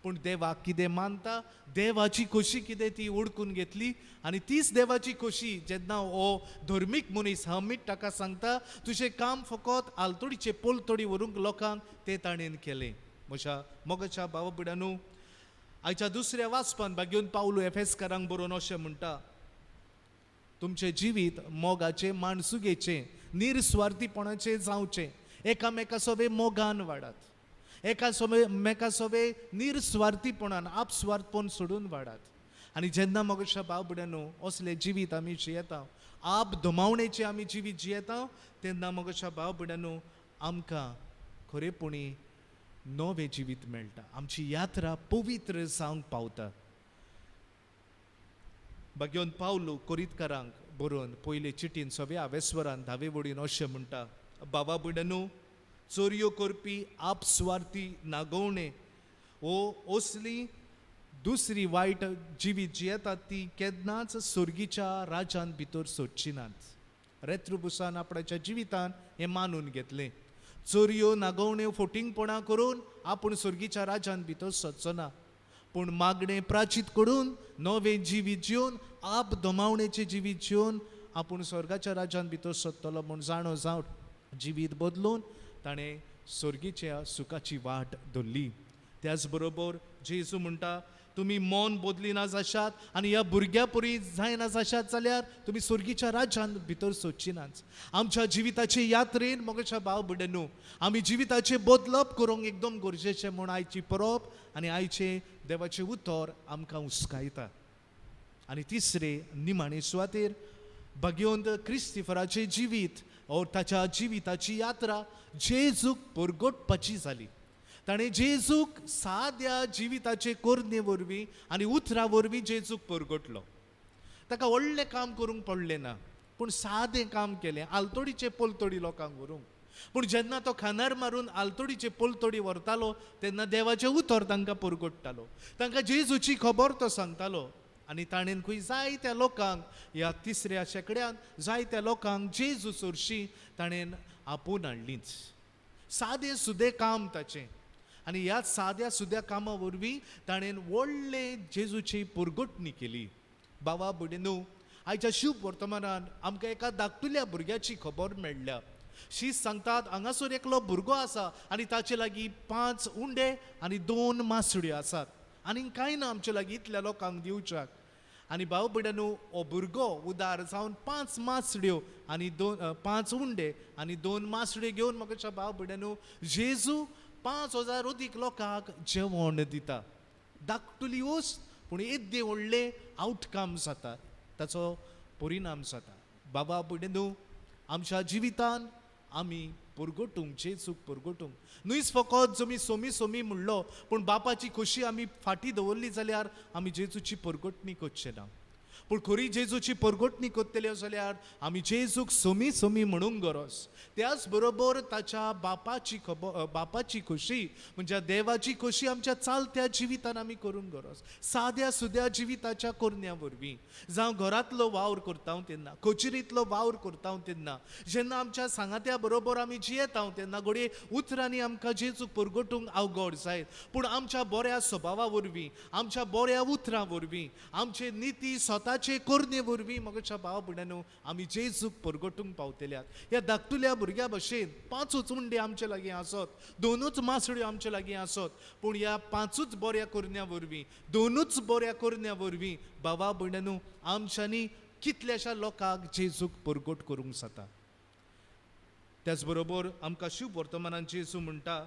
Speaker 2: पूण देवाक कितें मानता देवाची खोशी कितें ती उडकून घेतली आनी तीच देवाची खोशी जेन्ना हो धर्मीक मनीस हमीत ताका सांगता तुजें काम फकत आलतोडीचे पोलतोडी व्हरूंक लोकांक तें ताणें केलें म्हज्या मोगाच्या भावा भयणांनो आयच्या दुसऱ्या वाचपान भाग्योन पावलो एफेसकारांक बरोवन अशें म्हणटा तुमचें जिवीत मोगाचें माणसुगेचें निरस्वार्थीपणाचें जावचें एकामेका सोबे मोगान वाडात एकामेका सोबे निरस्वार्थीपणान आपस्वार्थपण सोडून वाडात आनी जेन्ना मोगोशा भाव भयणांनो असले जिवीत आमी जियेता आप धमावणेचें आमी जिवीत जियेता तेन्ना मोगोशा भाव भयणांनो आमकां खरेपणी नवें जिवीत मेळटा आमची यात्रा पवित्र जावंक पावता भाग्योन पावलो कोरीतकारांक बरोवन पयले चिटीन 6व्या आवेस्वरान 10वे वडीन अशें म्हणटा बाबा भयणांनो चोरयो करपी आपस्वार्थी नागोवणे वो असली दुसरी वायट जिवीत जियेतात ती केन्नाच सुर्गीच्या राज्यान भितर सोदची नात रेत्रुबुसान आपणाच्या जिवितान हें मानून घेतलें चोरयो नागोवण्यो फोटिंगपणां करून आपूण सुर्गीच्या राज्यान भितर सोदचो ना पूण मागणें प्राचीत करून नवें जिवीत जिवन आप धमावणेचें जिवीत जिवन आपूण स्वर्गाच्या राज्यान भितर सोदतलो म्हूण जाणो जावन जिवीत बदलून ताणें स्वर्गीच्या सुखाची वाट धरली त्याच बरोबर जेजू म्हणटा तुमी मन बदलिनाच आसात आनी ह्या भुरग्या परी जायनाच आसात जाल्यार तुमी स्वर्गीच्या राज्यांत भितर सोदचिनाच. आमच्या जिविताचे यात्रेन मोगाच्या भाव भयणींनो, आमी जिविताचे बदलप करूंक एकदम गरजेचें म्हूण आयची परब आनी आयचे देवाचें उतर आमकां हुस्कायता. आनी तिसरे निमाणे सुवातेर भगवंत क्रिस्तिफराचें जिवीत और ताच्या जिविताची यात्रा जेजूक परगटपाची जाली. ताणें जेजूक साद्या जिविताचे कोरणे वरवीं आनी उतरा वरवीं जेजूक परगटलो. ताका व्हडलें काम करूंक पडलें ना, पूण सादें काम केलें आलतोडीचे पलतोडी लोकांक व्हरूंक. पूण जेन्ना तो खांदार मारून आलतोडीचे पलतोडी व्हरतालो तेन्ना देवाचें उतर तांकां परगटतालो, तांकां जेजूची खबर तो सांगतालो. आनी ताणें खंय जायत्या लोकांक ह्या तिसऱ्या शेकड्यान जायत्या लोकांक जेजू सोरशी ताणें आपोवन हाडलींच. सादें सुदें काम ताचें आनी ह्या साद्या सुद्या कामा वरवीं ताणें व्हडले जेजूची परगटणी केली. बाबा भयणींनो, आयच्या शुभ वर्तमानान आमकां एका धाकटुल्या भुरग्याची खबर मेळ्ळ्या. शीस सांगतात हांगासर एकलो भुरगो आसा आनी ताचे लागीं 5 उंडे आनी 2 मासड्यो आसात आनी कांय ना आमचे लागीं इतल्या लोकांक दिवच्याक. आनी भाव भयणींनो, हो भुरगो उदार जावन 5 मासड्यो आनी 5 उंडे आनी 2 मासड्यो घेवन म्हाका भाव भयणींनो जेजू 5000 अदीक लोकांक जेवण दिता. धाकटुली वस्त पूण येद्दे व्हडले आउटकम जाता, ताचो परिणाम जाता. बाबा भयणींनो, आमच्या जिवितान आमी परगटूंक जेजूक परगटूंक न्हयच फकत जमी सोमी म्हणलो, पूण बापाची खोशी आमी फाटी दवरली जाल्यार आमी जेजूची परगटणी करचें ना. पूण खरी जेजूची परगटणी करतल्यो जाल्यार आमी जेजूक सोमी म्हणूंक गरज. त्याच बरोबर ताच्या बापाची खोशी म्हणजे देवाची खोशी आमच्या चालत्या जिवितान आमी करूंक गरज. साद्या सुद्या जिविताच्या कोरण्या वरवीं जावं घरांतलो वावर करता तेन्ना, कचेरींतलो वावर करता तेन्ना, जेन्ना आमच्या सांगात्या बरोबर आमी जियेता तेन्ना घडये उतरांनी आमकां जेजूक परगटूंक अवघड जायत. पूण आमच्या बऱ्या स्वभावा वरवीं, आमच्या बऱ्या उतरां वरवीं, आमचे निती स्वताचे कोरणे वरवीं मोगाच्या भाव भयणींनो आमी जेजूक परगटूंक पावतल्यात. ह्या धाकटुल्या भुरग्या भशेन 5 उंडे आमचे लागीं आसत, 2 मासड्यो आमचे लागीं आसत, पूण ह्या 5 बऱ्या कोरण्या वरवीं, 2 बऱ्या कोरण्या वरवीं भावा भयणींनो आमच्यांनी कितल्याशा लोकांक जेजूक परगट करूंक जाता. त्याच बरोबर आमकां शुभ वर्तमानान जेजू म्हणटा,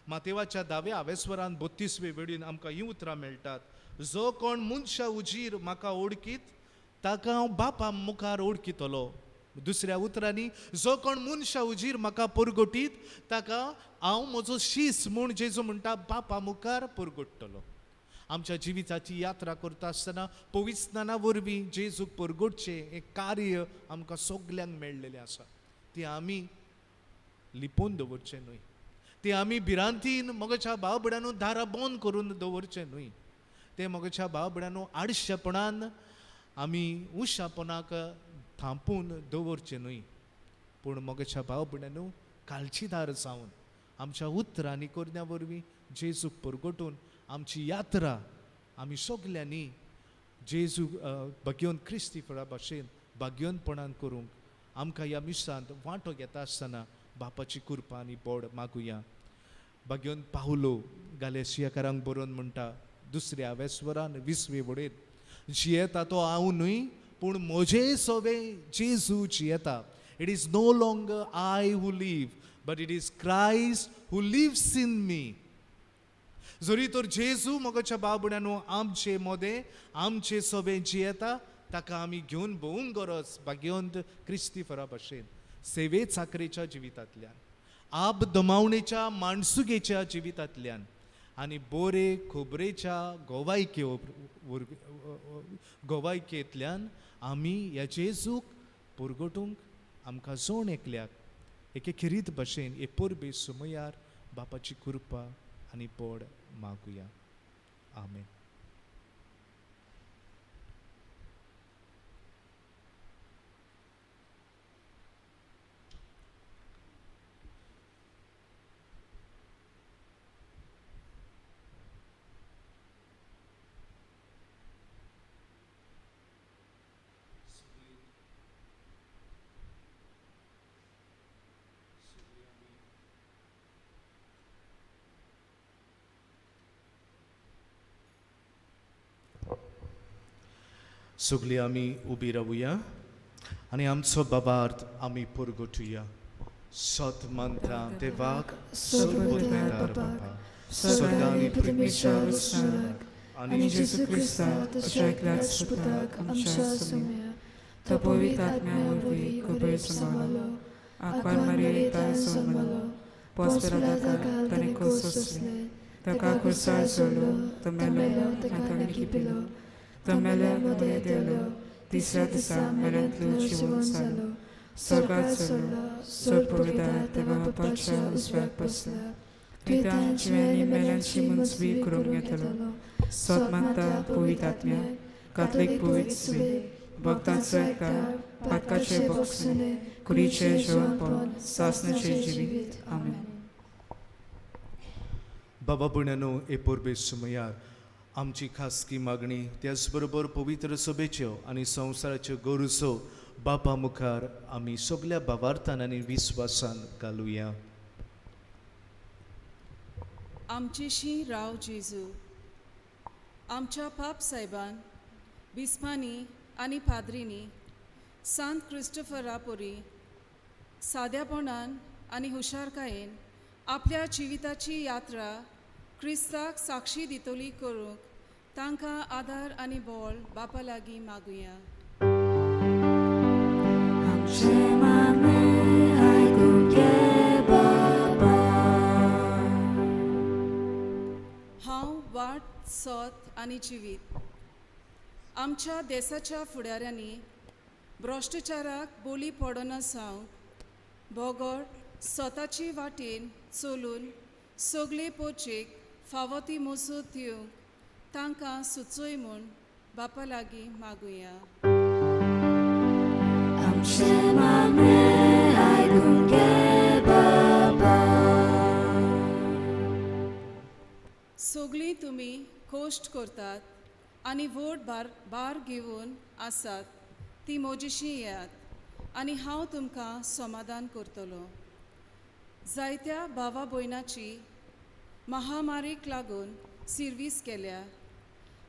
Speaker 2: मातेवाच्या 10व्या आवेस्वरान 32वे वेळीन आमकां ही उतरां मेळटात. जो कोण मनशा उजीर म्हाका ओळखीत ताका हांव बापा मुखार ओळखीतलो. दुसऱ्या उतरांनी, जो कोण मनशा उजीर म्हाका परगटीत ताका हांव म्हजो शीस म्हूण जेजू म्हणटा बापा मुखार परगटतलो. आमच्या जिविताची यात्रा करता आसतना पवित्र स्नाना वरवीं जेजूक परगटचें एक कार्य आमकां सगल्यांक मेळ्ळेलें आसा. तें आमी लिपोवन दवरचें न्हय, तें आमी भिरांतीन मोगाच्या भाव भयणांनो दारां बंद करून दवरचें न्हय. तें मोगाच्या भाव भयणांनो आडशेपणान आमी उशापणाक थांपून दवरचें न्हय, पूण मोगाच्या भाव भयणांनो काळजीदार जावन आमच्या उतरांनी कोरण्या वरवीं जेजूक परगटून आमची यात्रा आमी सगल्यांनी जेजू भगवंत क्रिस्तिफरा भाशेन भाग्यवंतपणान करूंक आमकां ह्या मिसांत वांटो घेता आसतना बापाची कृपा आनी बोड मागुया. भगवंत पावलो गालेशियाकारांक बरोवन म्हणटा 2 आवेस्वरान 20वे वडेन, जियेता तो हांव न्हय पूण म्हजे सोबे जेजू जियेता. It is no longer I who live but it is Christ who lives in me. जरी तर जेजू मोगाच्या भाव भयणांनो आमचे मोदे आमचे सोबे जियेता, ताका आमी घेवन भोवूंक गरज भाग्यवंत क्रिस्तिफरा भाशेन सेवे चाकरेच्या जिवितांतल्यान, आप दमावणेच्या माणसुगेच्या जिवितांतल्यान आनी बोरे खोबरेच्या गोवायकेंतल्यान आमी ह्या जेजूक परगटूंक आमकां जोण एकल्याक एके खिरीत भाशेन हे परबे सुमयार बापाची कृपा आनी बोड मागुया. आमेन. सगळीं आमी उबी रावुया आनी आमचो बाबार्थ आमी पुरगोटुया. सत मानता देवाक सर्वोदयदार बाबा, स्वर्गांनी पृथ्वीचेर वसणाराक
Speaker 3: आनी जेजू क्रिस्ता तुज्या एकल्याच सुपुताक आमच्या सुम्या तो पवित्र आत्म्या वरवीं खुबे सांबाळलो, आंकवार मारयेता जल्मलो, पोस्पेरादाका ताणें खोस सोंसले, ताका खुर्सार चडलो, तो मेलो ताका ताणें लिपिलो, तो मेल्यार मदले देवलो, तिसऱ्या दिसा मेल्यांतलो जिवंत जालो, स्वर्गांत चडलो, सर्वपवित्र देवा बापाच्या उजव्याक बसला, थंय तां जिव्यांनी मेल्यांची मुंजवी करून घेतलो. सत मानता पवित्र आत्म्याक, कातलीक पवित्र सुवे, भक्तांचो एकठांय, पातकाचे भोगसणे, कुडीचे जेवणपण, सासणाचे जिवीत. आमेन.
Speaker 2: बाबा भुण्यानो, हे परबे सुमयार आमची खासगी मागणी त्याच बरोबर पवित्र सभेच्यो आनी संवसाराच्यो गरजो बापा मुखार आमी सगळ्या भावार्थान आनी विस्वासान घालुया.
Speaker 9: आमचेशी राव जेजू, आमच्या पाप सायबान बिस्मानी आनी पाद्रीनी सांत क्रिस्टोफरा पोरी सादेपणान आनी हुशारकायेन आपल्या जिविताची यात्रा क्रिस्ताक साक्षी दितली करूंक तांकां आदार आनी बोळ बापा लागीं मागुया. हांव वाट सोत आनी जिवीत. आमच्या देशाच्या फुडाऱ्यांनी भ्रश्टाचाराक बोली पडना सावन बोगोट स्वताची वाटेन चलून सगळे पोचेक फावो ती मोसत दिवंक तांकां सुचोय म्हूण बापा लागीं मागुया. सगळीं तुमी कोश्ट करतात आनी वोट बार घेवन आसात ती म्हजेशी येयात आनी हांव तुमकां समाधान करतलो. जायत्या भावा भयणाची महामारीक लागून सिर्वीस केल्या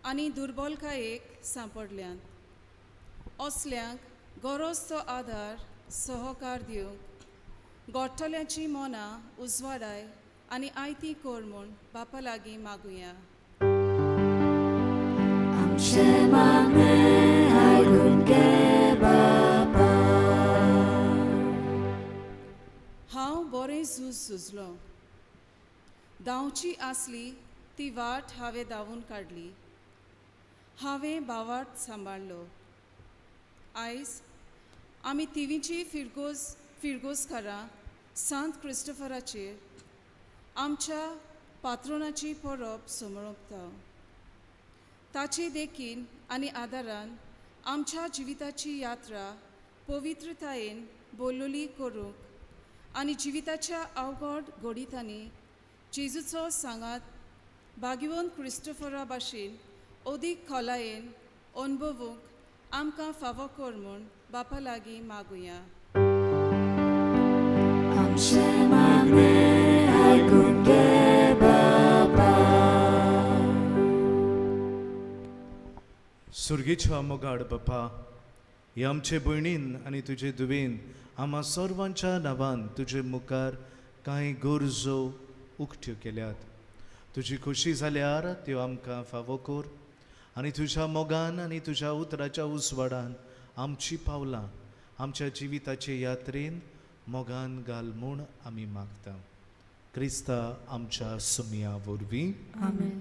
Speaker 9: आनी दुर्बलकायेक सांपडल्यांत. असल्यांक गरज तो आदार सहकार दिवंक गोठ्ठल्याची मनां उजवाडाय आनी आयती कोर म्हूण बापा लागीं मागुया. हांव बरें झुजलो. धांवची आसली ती वाट हांवें धांवून काडली. हांवें बावार्थ सांबाळलो. आयज आमी तिवींची फिरगोसकारां सांत क्रिस्टोफराचेर आमच्या पात्रोनाची परब समळोपता. ताचे देखीन आनी आदारान आमच्या जिविताची यात्रा पवित्रतायेन बोललोली करूंक आनी जिविताच्या अवघड घडीतांनी जेजूचो सांगात भाग्यवंत क्रिस्टोफरा भाशेन अदीक खोलायेन अणभवूंक आमकां फावो कर म्हूण बापा लागीं मागुया.
Speaker 2: सुर्गेच्या मोगाड बापा, हे आमचे भयणीन आनी तुजे दुवेन आम्हा सर्वांच्या नांवान तुजे मुखार कांय गरजो उक्त्यो केल्यात. तुजी खुशी जाल्यार त्यो आमकां फावो कर आनी तुज्या मोगान आनी तुज्या उतराच्या उसवाडान आमची पावलां आमच्या जिविताचे यात्रेन मोगान घाल म्हूण आमी मागता. क्रिस्ता आमच्या सुमया वरवीं.
Speaker 3: आमेन.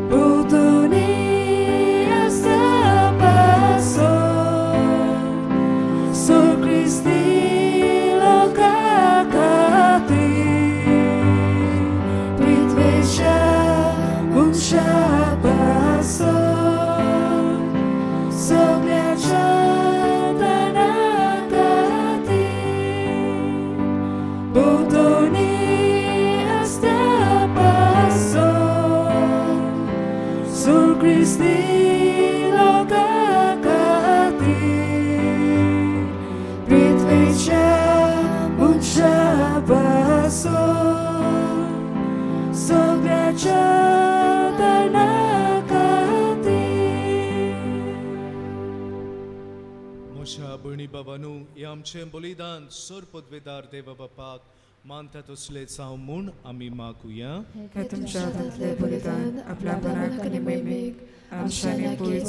Speaker 3: Putuni
Speaker 2: म्हज्या भयणी बाबानू हे आमचें बलिदान सर पदवेदार देवा बापाक मानता तसलें जावं म्हूण आमी मागुया.
Speaker 3: हे तुमच्या हातांतले बलिदान आपल्या बराक आनी मैमेक आमच्यानी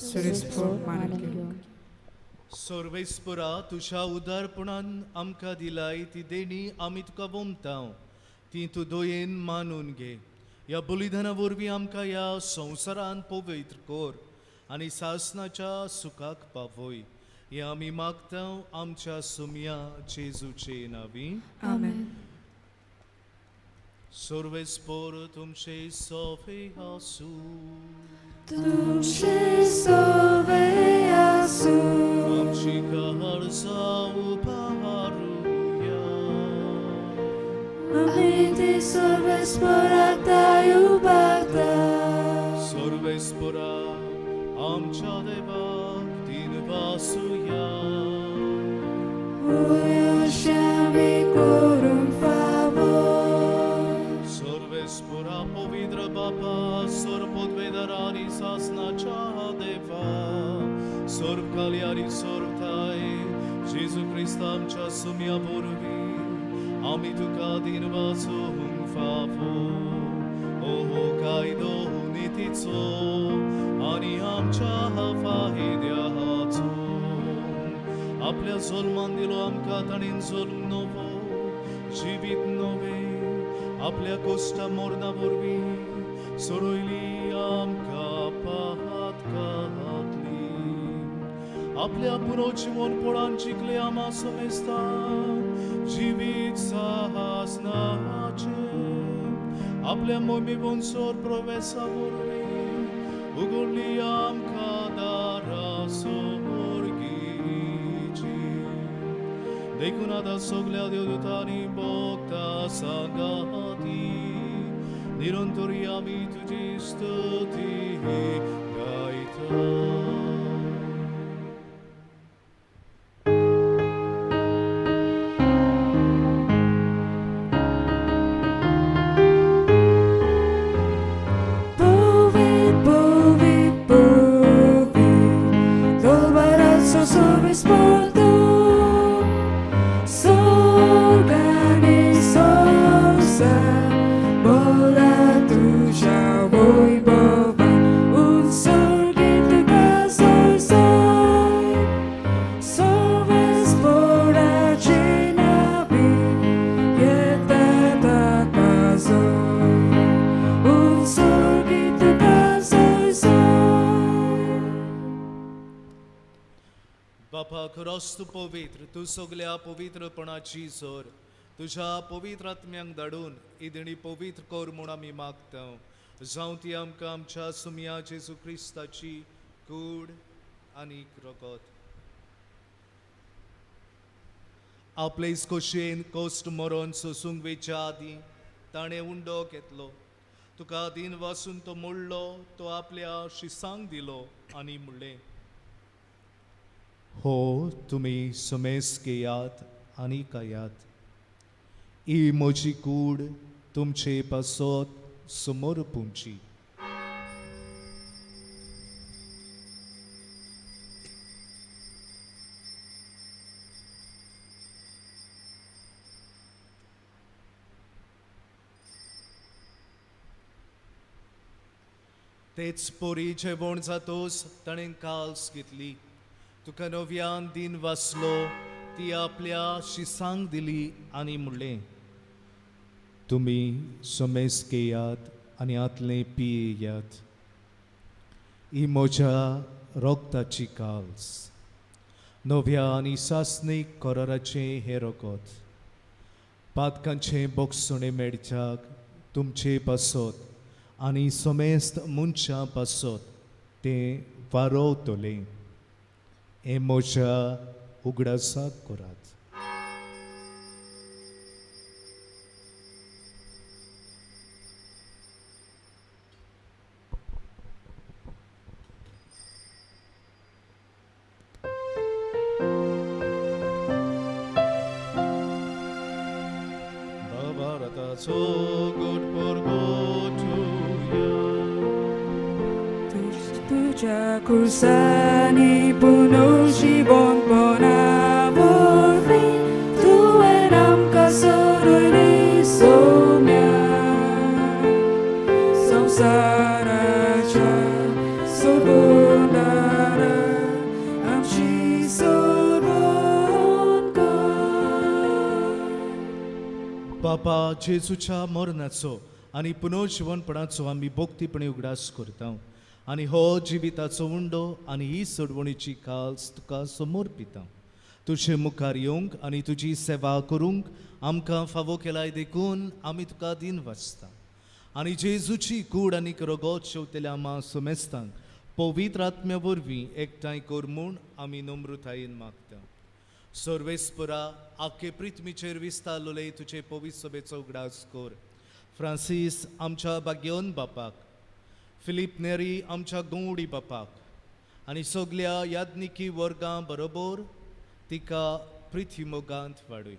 Speaker 3: सुरेस्फोर मानून घेवं.
Speaker 2: सर्वेस्परा तुझ्या उदारपणान आमकां दिलाय ती देणी आमी तुका वंताव ती तूं दोयेन मानून घे. ह्या बलिदाना वरवीं आमकां ह्या संवसारान पवित्र कोर आनी सासणाच्या सुखाक पावय. हे आमी मागतां आमच्या सुम्या जेजूचे नांवी.
Speaker 3: आमेन.
Speaker 2: सर्वेस्पर तुमचे सोवे आसूं.
Speaker 3: तुमचे सोवे आसूं.
Speaker 2: आमची काळजा उबारूया.
Speaker 3: आमी ती सर्वेस्पराक दायो बागता.
Speaker 2: सर्वेस्परा आमच्या देवाक दिन वासुया.
Speaker 3: अशें आमी करूंक फावो.
Speaker 2: सर्वेस्परा पवित्र बापा सर्वपदवेदार आनी सासणाच्या देवा सर्वकाली आनी सर्वथाय जेजू क्रिस्त आमच्या सुम्या वरवीं आमी तुका दिन वाचूंक फावो. ओहो कायदो नितीचो आनी आमच्या फायद्याचो आपल्या जल्मान दिलो आमकां ताणेन जल्म नवो जिवीत नवें आपल्या कोश्टा मोरना वरवीं सोडयली आमकां पात घातली. आपल्या पुरो जीवन पळोवन जिखले आमा समेस्ता जिवीत साहसनाचे आपल्या मोमी वंसोर प्रवेशा वरवीं उगडली आमकां दारां सोर्गीची. देखून आतां सगल्या देवदूतांनी भोगता सांगाती निरंतरी आमी तुजी स्तुती गायता. बापा खरोच तू पवित्र तू सगल्या पवित्रपणाची जोर तुझ्या पवित्र आत्म्यांक धाडून ही देणी पवित्र कर म्हूण आमी मागता. जावं ती आमकां आमच्या सुम्या जेजू क्रिस्ताची कूड आनी रगत. आपले इस्कोशेन कोस्ट मरण सोसूंक वेच्या आदीं ताणें उंडो घेतलो. तुका दिन वाचून तो मोडलो तो आपल्या शिसांक दिलो आनी म्हणलें हो तुमी समेस घेयात आनी खायात. ही म्हजी कूड तुमचे पासत समोर पुंची. तेच पोरी जेवण जातोच ताणें काल्स घेतली. तुका नव्यान दिन वाचलो ती आपल्या शिसांक दिली आनी म्हणलें तुमी समेस घेयात आनी आतलें पियेयात. ही म्हज्या रोगताची काल्स नव्या आनी सासणीक कराराचें हें रगत. पातकांचें बोगसणें मेळच्याक तुमचे पासत आनी समेस्त मनशां पासत तें वारोवतलें. हे म्हज्या उगडासाक करात. Babaratazo good porgotuya.
Speaker 3: तुझ्या कुर्सानी पुनो
Speaker 2: बापा जेजूच्या मरणाचो आनी पुनर्जीवनपणाचो आमी भोक्तीपणे उगडास करता आनी हो जिविताचो उंडो आनी ही सोडवणीची काल्स तुका समर्पिता. तुजे मुखार येवंक आनी तुजी सेवा करूंक आमकां फावो केलाय देखून आमी तुका दिन वाचता आनी जेजूची कूड आनी रगत शेवतेल्या आमा सुमेस्तांक पवित्र आत्म्या वरवीं एकठांय कर म्हूण आमी नम्रतायेन मागता. सर्वेस्परा आख्खे पृथ्वीचेर विस्तारलोले तुजे पवित्र सभेचो उगडास कर. फ्रांसीस आमच्या भाग्यवन बापाक, फिलीप नेरी आमच्या गवडी बापाक आनी सगल्या याज्ञिकी वर्गां बरोबर तिका पृथ्वी मोगांत वाडय.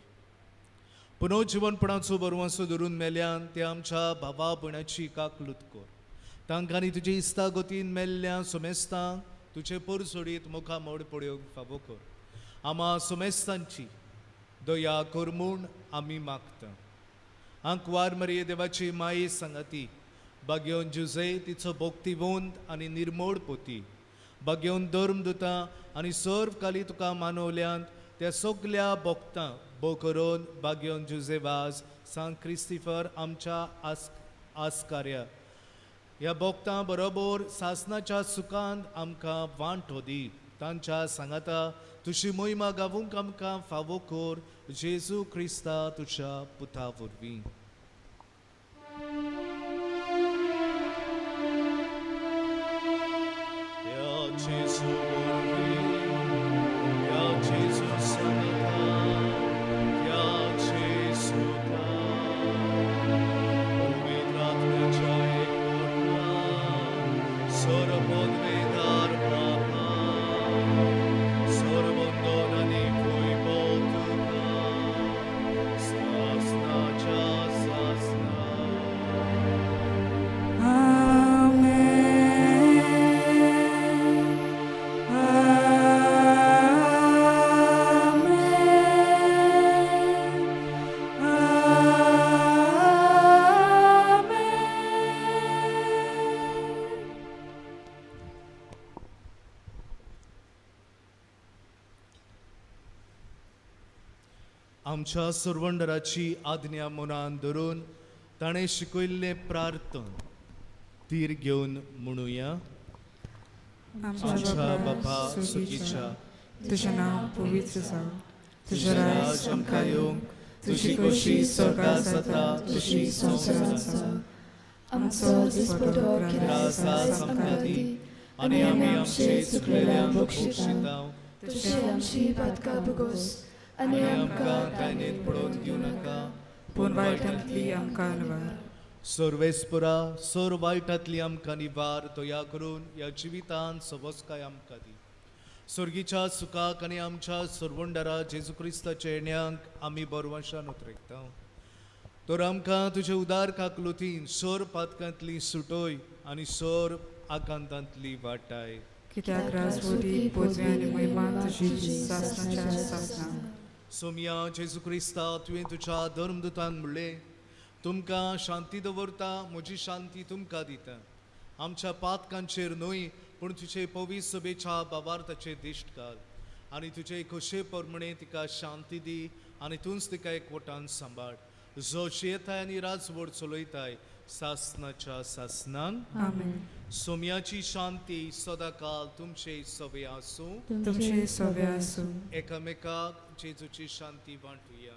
Speaker 2: पुनर्जीवनपणाचो बरवंसो धरून मेल्यान ते आमच्या भावा भयणाची काकलूत कर. तांकां आनी तुजे इस्तागतीन मेल्ल्या सुमेस्तांक तुजे परसोडीत मुखामोड पळोवंक फावो कर. आमा सुमेस्तांची दया कर म्हूण आमी मागता. आंकवार मरिये देवाची माये सांगाती, भाग्यवन जुजे तिचो भोक्तिवंत आनी निर्मोळ पोती, भाग्यवन धर्मदुतां आनी सर्व काली तुका मानवल्यांत त्या सगल्या भोगतां भोव करून भाग्यवन जुजे वाज सांत क्रिस्तिफर आमच्या आस्कार्या ह्या भोगतां बरोबर सासणाच्या सुखांत आमकां वांटो दी. तांच्या सांगाता तुजी मोहिमा गावूंक आमकां फावो कर. जेजू क्रिस्ता तुज्या पुता वरवीं. जेजू वरवीं, या जेजू सांगाता, या जेजूता पवित्र आत्म्याच्या एकवटान सर्वोद्वेदार बापा, सर्वोंदोन आनी वैभव तुका, सासणाच्या सासणा. आमच्या सुरवंडराची आज्ञा मनान धरून ताणें शिकयल्लें प्रार्थन तीर घेवन म्हणुया. आमच्या बापा सुखीच्या,
Speaker 3: तुझें नांव पवित्र जावं, तुजें
Speaker 2: राज आमकां येवंक, तुजी कशी स्वर्गांत जाता तशी संवसारांत जावं.
Speaker 6: आमचो दिसपटो
Speaker 2: त्रास आमकां दी आनी आमी आमचे चुकलेल्यांक बक्षिता.
Speaker 6: तशी आमची पातकां भोगोस आनी आमकां
Speaker 2: कायनेत पडोवन दिवं नाका,
Speaker 3: पूण वायटांतली आमकां निवार.
Speaker 2: सर्वेस्परा सर वायटांतली आमकां निवार. दया करून ह्या जिवितांत सवस्काय आमकां दी. स्वर्गीच्या सुखाक आनी आमच्या सुरवंडरा जेजू क्रिस्ताच्या येण्याक आमी बरवंशान उतरयता. तर आमकां तुजे उदार काकलुतीन सर पातकांतली सुटोय आनी सर आकांतांतली वाटाय.
Speaker 3: कित्याक राजवटी पोजवी आनी महिमा तुजी सासणाच्या सासणांक.
Speaker 2: सोम्या जेजू क्रिस्ता तुवें तुज्या धर्मदुतांक म्हणलें, तुमकां शांती दवरता, म्हजी शांती तुमकां दिता. आमच्या पातकांचेर न्हय पूण तुजे पवित्र सभेच्या भावार्थाचेर दिश्ट घाल आनी तुजे खोशे प्रमाणे तिका शांती दी आनी तूंच तिका एकवटान सांबाळ. जो शेताय आनी राजवट चलयताय सासणाच्या सासणांक.
Speaker 3: आमेन.
Speaker 2: सोम्याची शांती सदाकाल तुमचे सवे आसूं.
Speaker 3: तुमचे सवे आसूं.
Speaker 2: एकामेकाक जेजूची शांती वांटुया.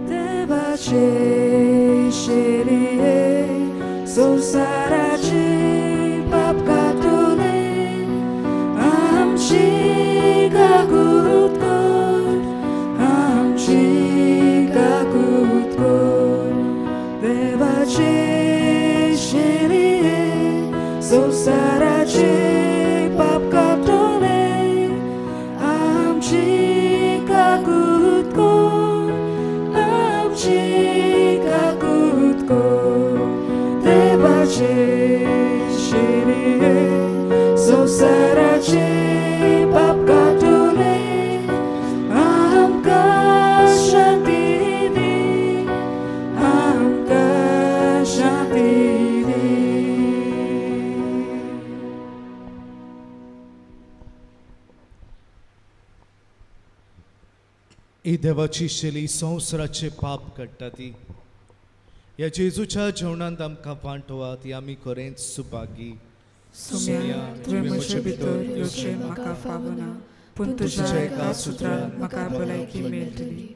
Speaker 3: देवाचे शेरिये संसाराचे पाप काटोले, आमची काकूत कर, आमची काकूत कर. देवाचे शेरिये संसाराचे पाप काटोले, आमची काकूत कर, आमची काकूत कर. देवाचे
Speaker 2: ही देवाची शेली संवसाराचे पाप काडटा ती ह्या जेजूच्या जेवणांत आमकां वांटवा ती आमी खरेंच सुभागी
Speaker 3: सुम्या तुवें म्हजे भितर येवचें म्हाका फावना पूण तुज्या एका सुत्रान म्हाका भलायकी मेळटली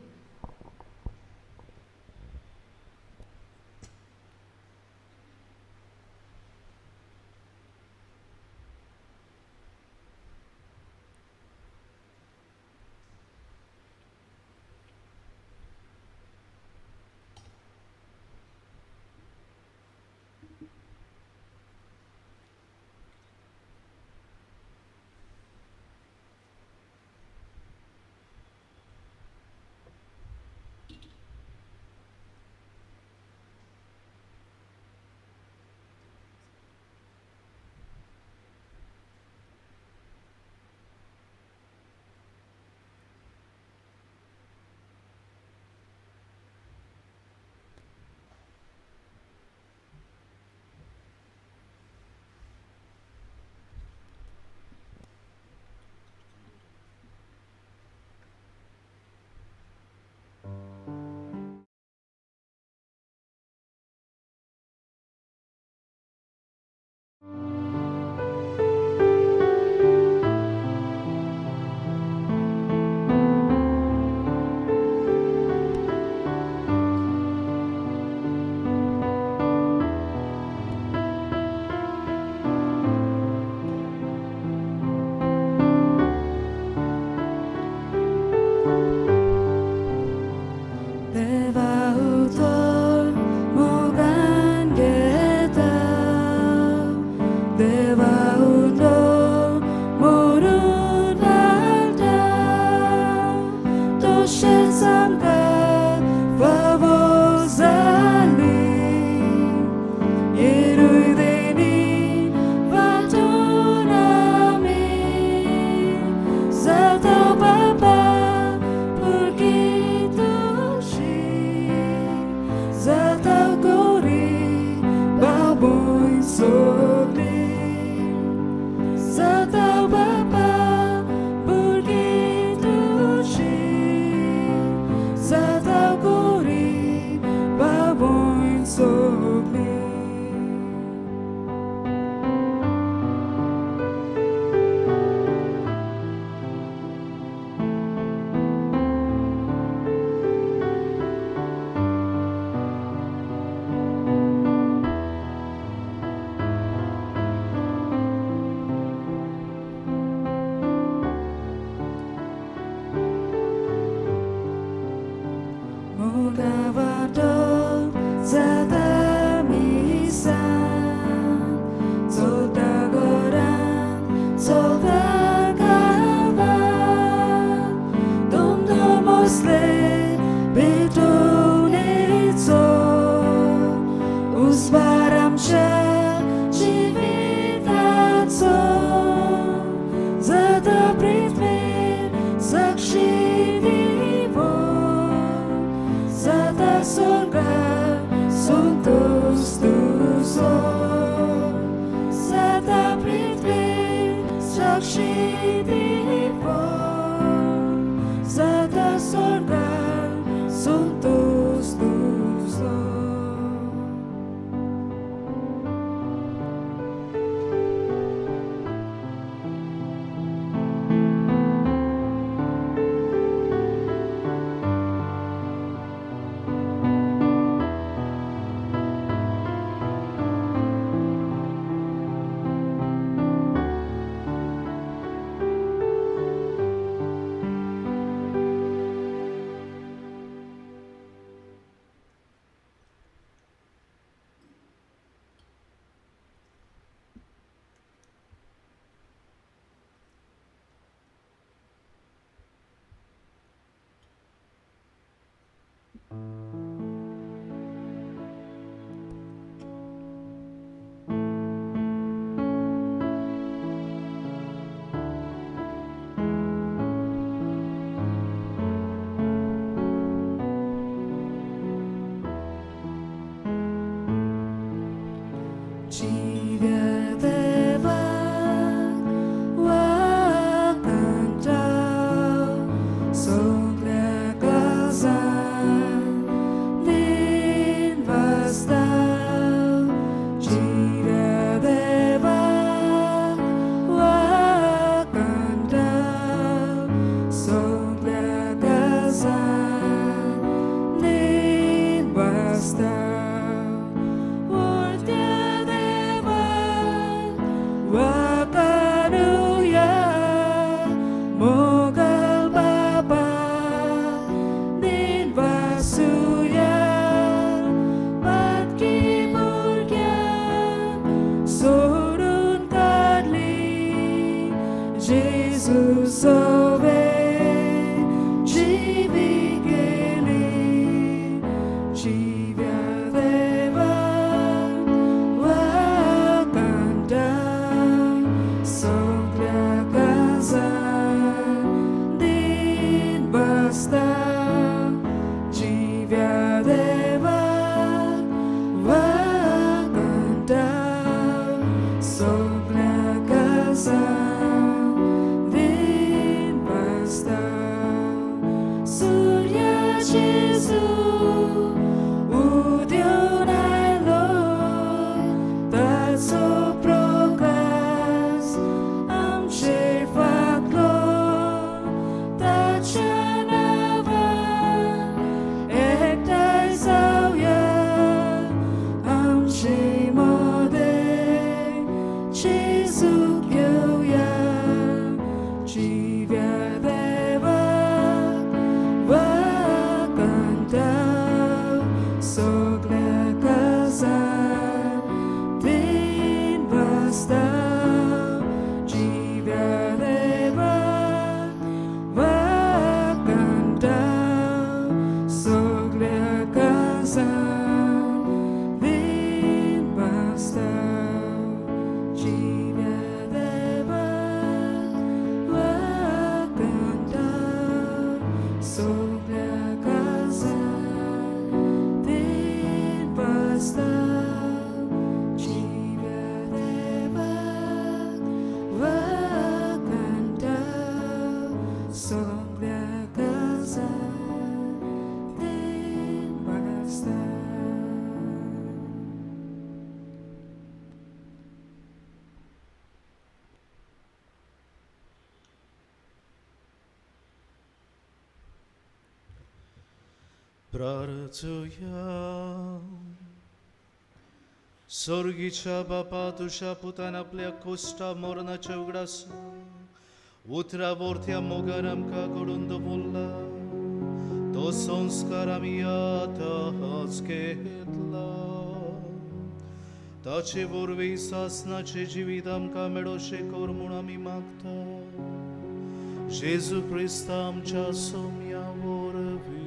Speaker 3: सगळ्या काळजात देव वाजता.
Speaker 2: प्रार्थूया. स्वर्गीच्या बापा, तुझ्या पुतान आपल्या कोश्टा मरणाच्या उगडास उतरावर त्या मोगार आमकां घडून दवरला. तो संस्कार आमी आतांच घेतला. ताचे वरवीं सासणाचे जिवीत आमकां मेळोशें कर म्हूण आमी मागता. जेजू क्रिस्त आमच्या सोम्या वरवीं.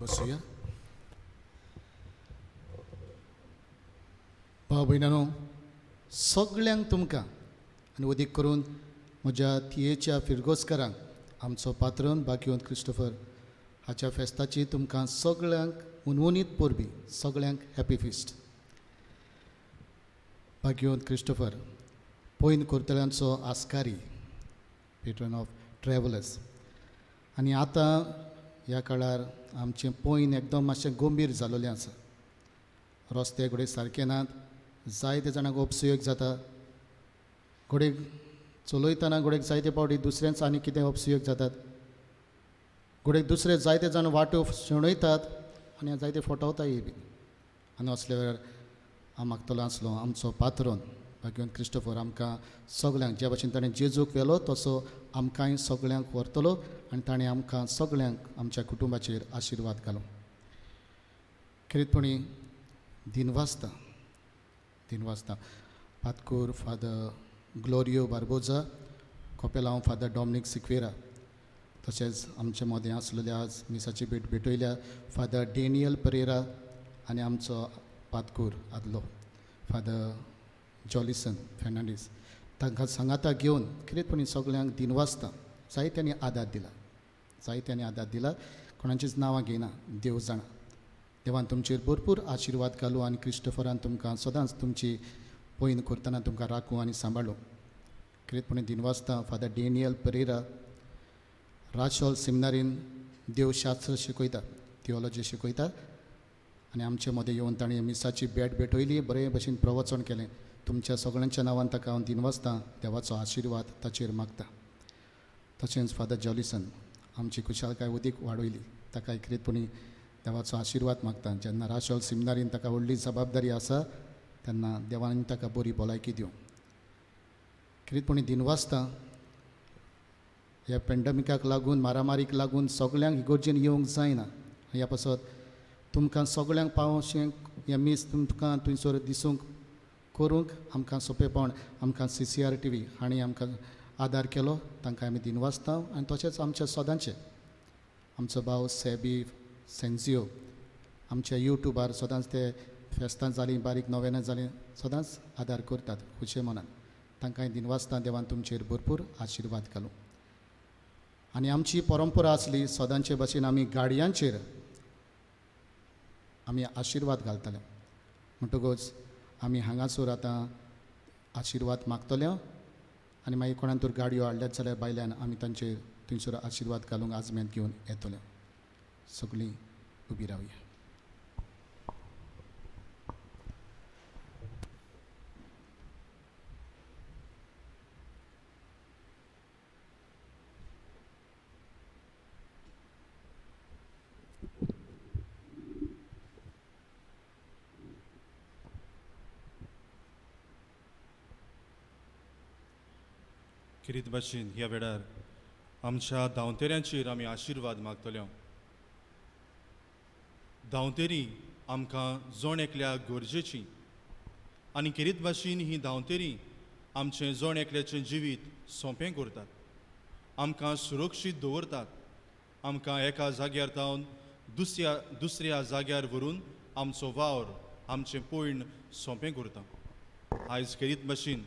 Speaker 10: बसूया. भाव भयणानो, सगळ्यांक तुमकां आनी अदीक करून म्हज्या तियेच्या फिरगोसकारांक आमचो पात्रोन भाग्यवंत क्रिस्टोफर हाच्या फेस्ताची तुमकां सगळ्यांक उनवणीत परबी सगळ्यांक हॅपी फिस्ट. भाग्यवंत क्रिस्टोफर पयन करतल्यांचो आस्कारी, पेट्रन ऑफ ट्रॅव्हलर्स, आनी आतां ह्या काळार आमचें पयन एकदम मातशें गंभीर जाल्लें आसा. रस्ते घोडे सारके नात. जायते जाणांक अपसयोग जाता. घोडेक चलयतना घोडेक जायते फावटी दुसऱ्यांच आनी कितें अपसयोग जातात. घोडेक दुसरे जायते जाण वाटो शेणयतात आनी जायते फटवताय बी. आनी असल्या वेळार हांव मागतलो आसलो आमचो पात्रोन भाग्यवंत क्रिस्टोफर आमकां सगळ्यांक ज्या भाशेन ताणें जेजूक व्हेलो तसो आमकांय सगळ्यांक व्हरतलो आनी ताणें आमकां सगळ्यांक आमच्या कुटुंबाचेर आशिर्वाद घालो. खरीतपणी दिनवासता पातकूर फादर ग्लोरियो बार्बोजा, कोपेलांव फादर डॉमिनीक सिक्वेरा, तशेंच आमचे मदें आसलेले आज मिसाची भेट भेटयल्या फादर डेनियल पेरेरा आनी आमचो पातकूर आदलो फादर जॉलिसन फेर्नांडीस, तांकां सांगाता घेवन खरेंपणी सगळ्यांक दिनवासता जायत्यांनी आदार दिला. कोणाचीच नांवां घेयना, देव जाणा. देवान तुमचेर भरपूर आशिर्वाद घालूं आनी क्रिस्टोफरान तुमकां सदांच तुमची पयन करतना तुमकां राखूं आनी सांबाळूं. खरेंपणी दिनवासता फादर डेनियल पेरेरा राजशॉल सेमिनारीन देवशास्त्र शिकयता, थियोलॉजी शिकयता आनी आमचे मदें येवन ताणें मिसाची भेट भेटयली, बरे भशेन प्रवचन केलें. तुमच्या सगळ्यांच्या नांवान ताका हांव दिनवासता देवाचो आशिर्वाद ताचेर मागता. तशेंच फादर जॉलिसन आमची कुशालकाय उदीक वाडयली, ताकाय खरेंपणी देवाचो आशिर्वाद मागता. जेन्ना राजशॉल सेमिनारीन ताका व्हडली जबाबदारी आसा तेन्ना देवान ताका बरी भलायकी दिवं. खरेंपणी दिनवासता ह्या पॅन्डेमिकाक लागून, मारामारीक लागून सगळ्यांक इगोर्जेन येवंक जायना. ह्या पासत तुमकां सगळ्यांक पावोवचें हें मीस तुमकां थंयसर दिसूंक करूंक आमकां सोंपेपण आमकां CCRTV हांणी आमकां आदार केलो, तांकां आमी दिनवासता. आनी तशेंच आमचे सदांचे आमचो भाव सेबी सेन्झिओ आमच्या युट्यूबार सदांच ते फेस्तां जालीं, बारीक नोवेनां जालीं, सदांच आदार करतात खुशे मनान. तांकांय दिनवासता देवान तुमचेर भरपूर आशिर्वाद घालूं. आनी आमची परंपरा आसली सदांचे भाशेन आमी गाडयांचेर आमी आशिर्वाद घालतले. म्हणटकूच आमी हांगासर आतां आशिर्वाद मागतले आनी मागीर कोणान तर गाडयो हाडल्यात जाल्यार बायल्यान आमी तांचेर थंयसर आशिर्वाद घालूंक आजमेंत घेवन येतले. सगळीं उबी रावया.
Speaker 8: किरीत भाशेन ह्या वेळार आमच्या धांवतेऱ्यांचेर आमी आशिर्वाद मागतले. धांवतेरी आमकां जण एकल्या गरजेची आनी किरीत भाशेन ही धांवतेरी आमचें जण एकल्याचें जिवीत सोंपें करतात, आमकां सुरक्षीत दवरतात, आमकां एका जाग्यार तावन दुसऱ्या जाग्यार व्हरून आमचो वावर आमचें पयण सोंपें करता. आयज किरीत भाशेन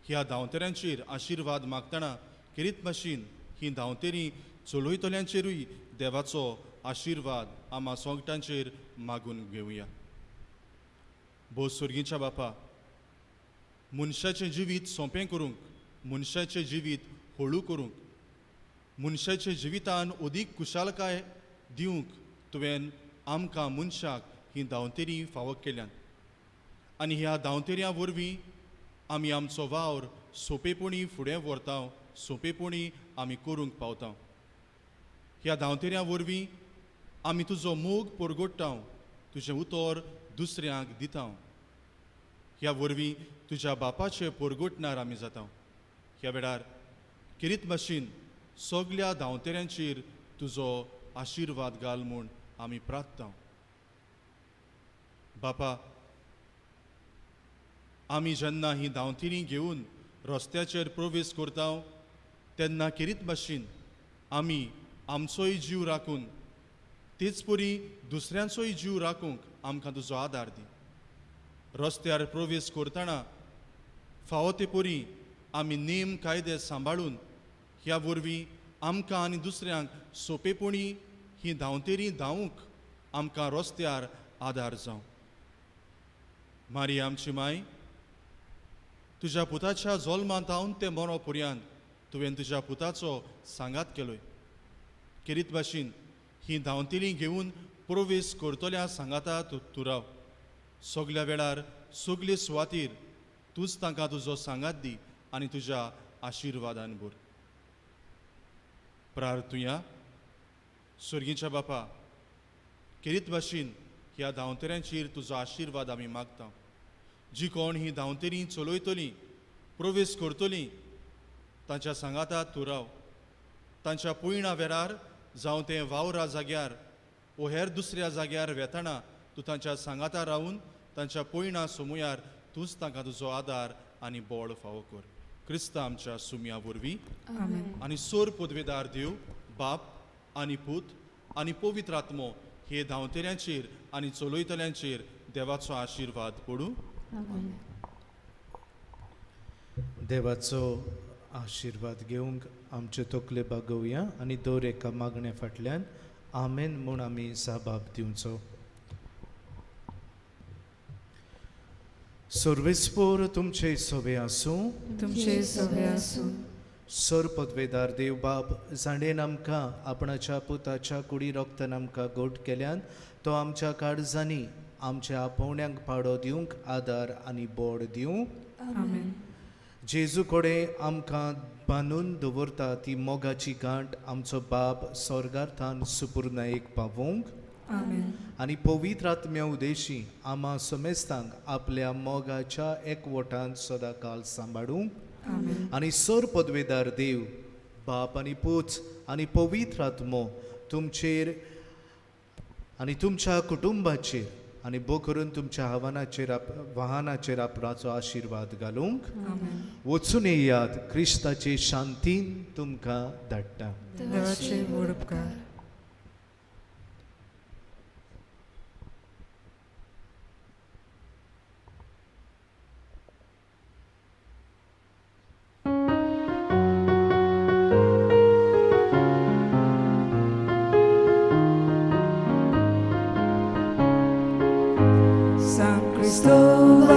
Speaker 8: ह्या धांवतेऱ्यांचेर आशिर्वाद मागतना किरीत भाशेन ही धांवतेरी चलयतल्यांचेरूय देवाचो आशिर्वाद आमा सोंगटांचेर मागून घेवया. भो सुर्गीच्या बापा, मनशाचें जिवीत सोंपें करूंक, मनशाचें जिवीत हळू करूंक, मनशाच्या जिवितान अदीक कुशालकाय दिवंक तुवें आमकां मनशाक ही धांवतेरी फावो केल्यान. आनी ह्या धांवतेऱ्या वरवीं आमी आमचो वावर सोंपेपणी फुडें व्हरता, सोंपेपणी आमी करूंक पावता. ह्या धांवतेऱ्या वरवीं आमी तुजो मोग परगोडटा, तुजें उतर दुसऱ्यांक दिता. ह्या वरवीं तुज्या बापाचे परगोटणार आमी जाता. ह्या वेळार किरीत भाशेन सगल्या धांवतेऱ्यांचेर तुजो आशिर्वाद घाल म्हूण आमी प्रार्थता. बापा, आमी जेन्ना ही धांवतेरी घेवन रस्त्याचेर प्रवेश करता तेन्ना किरीत भाशेन आमी आमचोय जीव राखून तेच परी दुसऱ्यांचोय जीव राखूंक आमकां तुजो आदार दी. रस्त्यार प्रवेश करतना फावो ते परी आमी नेम कायदे सांबाळून ह्या वरवीं आमकां आनी दुसऱ्यांक सोंपेपणी ही धांवतेरी धांवूंक आमकां रस्त्यार आदार जावं. मारी आमची माय, तुज्या पुताच्या जल्मांत हांव ते मरो पर्यंत तुवें तुज्या पुताचो सांगात केलोय. किरीत भाशेन ही धांवतेरी घेवन प्रवेश करतल्या सांगाता तूं राव. सगल्या वेळार सगले सुवातेर तूंच तांकां तुजो सांगात दी आनी तुज्या आशिर्वादान भर. प्रार्थुया. स्वर्गीच्या बापा, किरीत भाशेन ह्या धांवतेऱ्यांचेर तुजो आशिर्वाद आमी मागता. जी कोण ही धांवतेरी चलयतलीं, प्रवेश करतलीं, तांच्या सांगाता तूं राव. तांच्या पयणा वेळार जावं ते वावरा जाग्यार वो हेर दुसऱ्या जाग्यार वेताना तूं तांच्या सांगाता रावून तांच्या पयणा सोमुयार तूंच तांकां तुजो आदार आनी बळ फावो कर. क्रिस्त आमच्या सुमया वरवीं आनी सोर पदवेदार देव बाप आनी पूत आनी पवित्र आत्मो हे धांवतेऱ्यांचेर आनी चलयतल्यांचेर देवाचो आशिर्वाद पडूं.
Speaker 2: देवाचो आशिर्वाद घेवंक आमचे तकले बागोवया आनी दर एका मागणे फाटल्यान आमेन म्हूण आमी सहभाग दिवचो. सर्वेस्पोर तुमचे सोबे आसूं.
Speaker 3: तुमचे सोबे आसूं.
Speaker 2: सर पदवेदार देव बाब, जाणेन आमकां आपणाच्या पुताच्या कुडी रोगतान आमकां गोट केल्यान तो आमच्या काळजांनी आमच्या आपोवण्यांक पाडो दिवंक आदार आनी बोड दिवं.
Speaker 3: आमेन.
Speaker 2: जेजू कडेन आमकां बांदून दवरता ती मोगाची गांठ आमचो बाब स्वर्गार्थान सुपूर्णायेक पावोवंक.
Speaker 3: आमेन.
Speaker 2: आनी पवित्र आत्म्या उदेशी आमा समेस्तांक आपल्या मोगाच्या एकवटान सदां काल सांबाळूंक.
Speaker 3: आमेन.
Speaker 2: आनी सर पदवेदार देव बाप आनी पूत आनी पवित्र आत्मो तुमचेर आनी तुमच्या कुटुंबाचेर आनी बो करून तुमच्या वाहनाचेर आपणाचो आशिर्वाद घालूंक. वचून येयात, क्रिस्ताचे शांतीन तुमकां धाडटा.
Speaker 3: देवाचे व्हड उपकार.
Speaker 1: Cristo va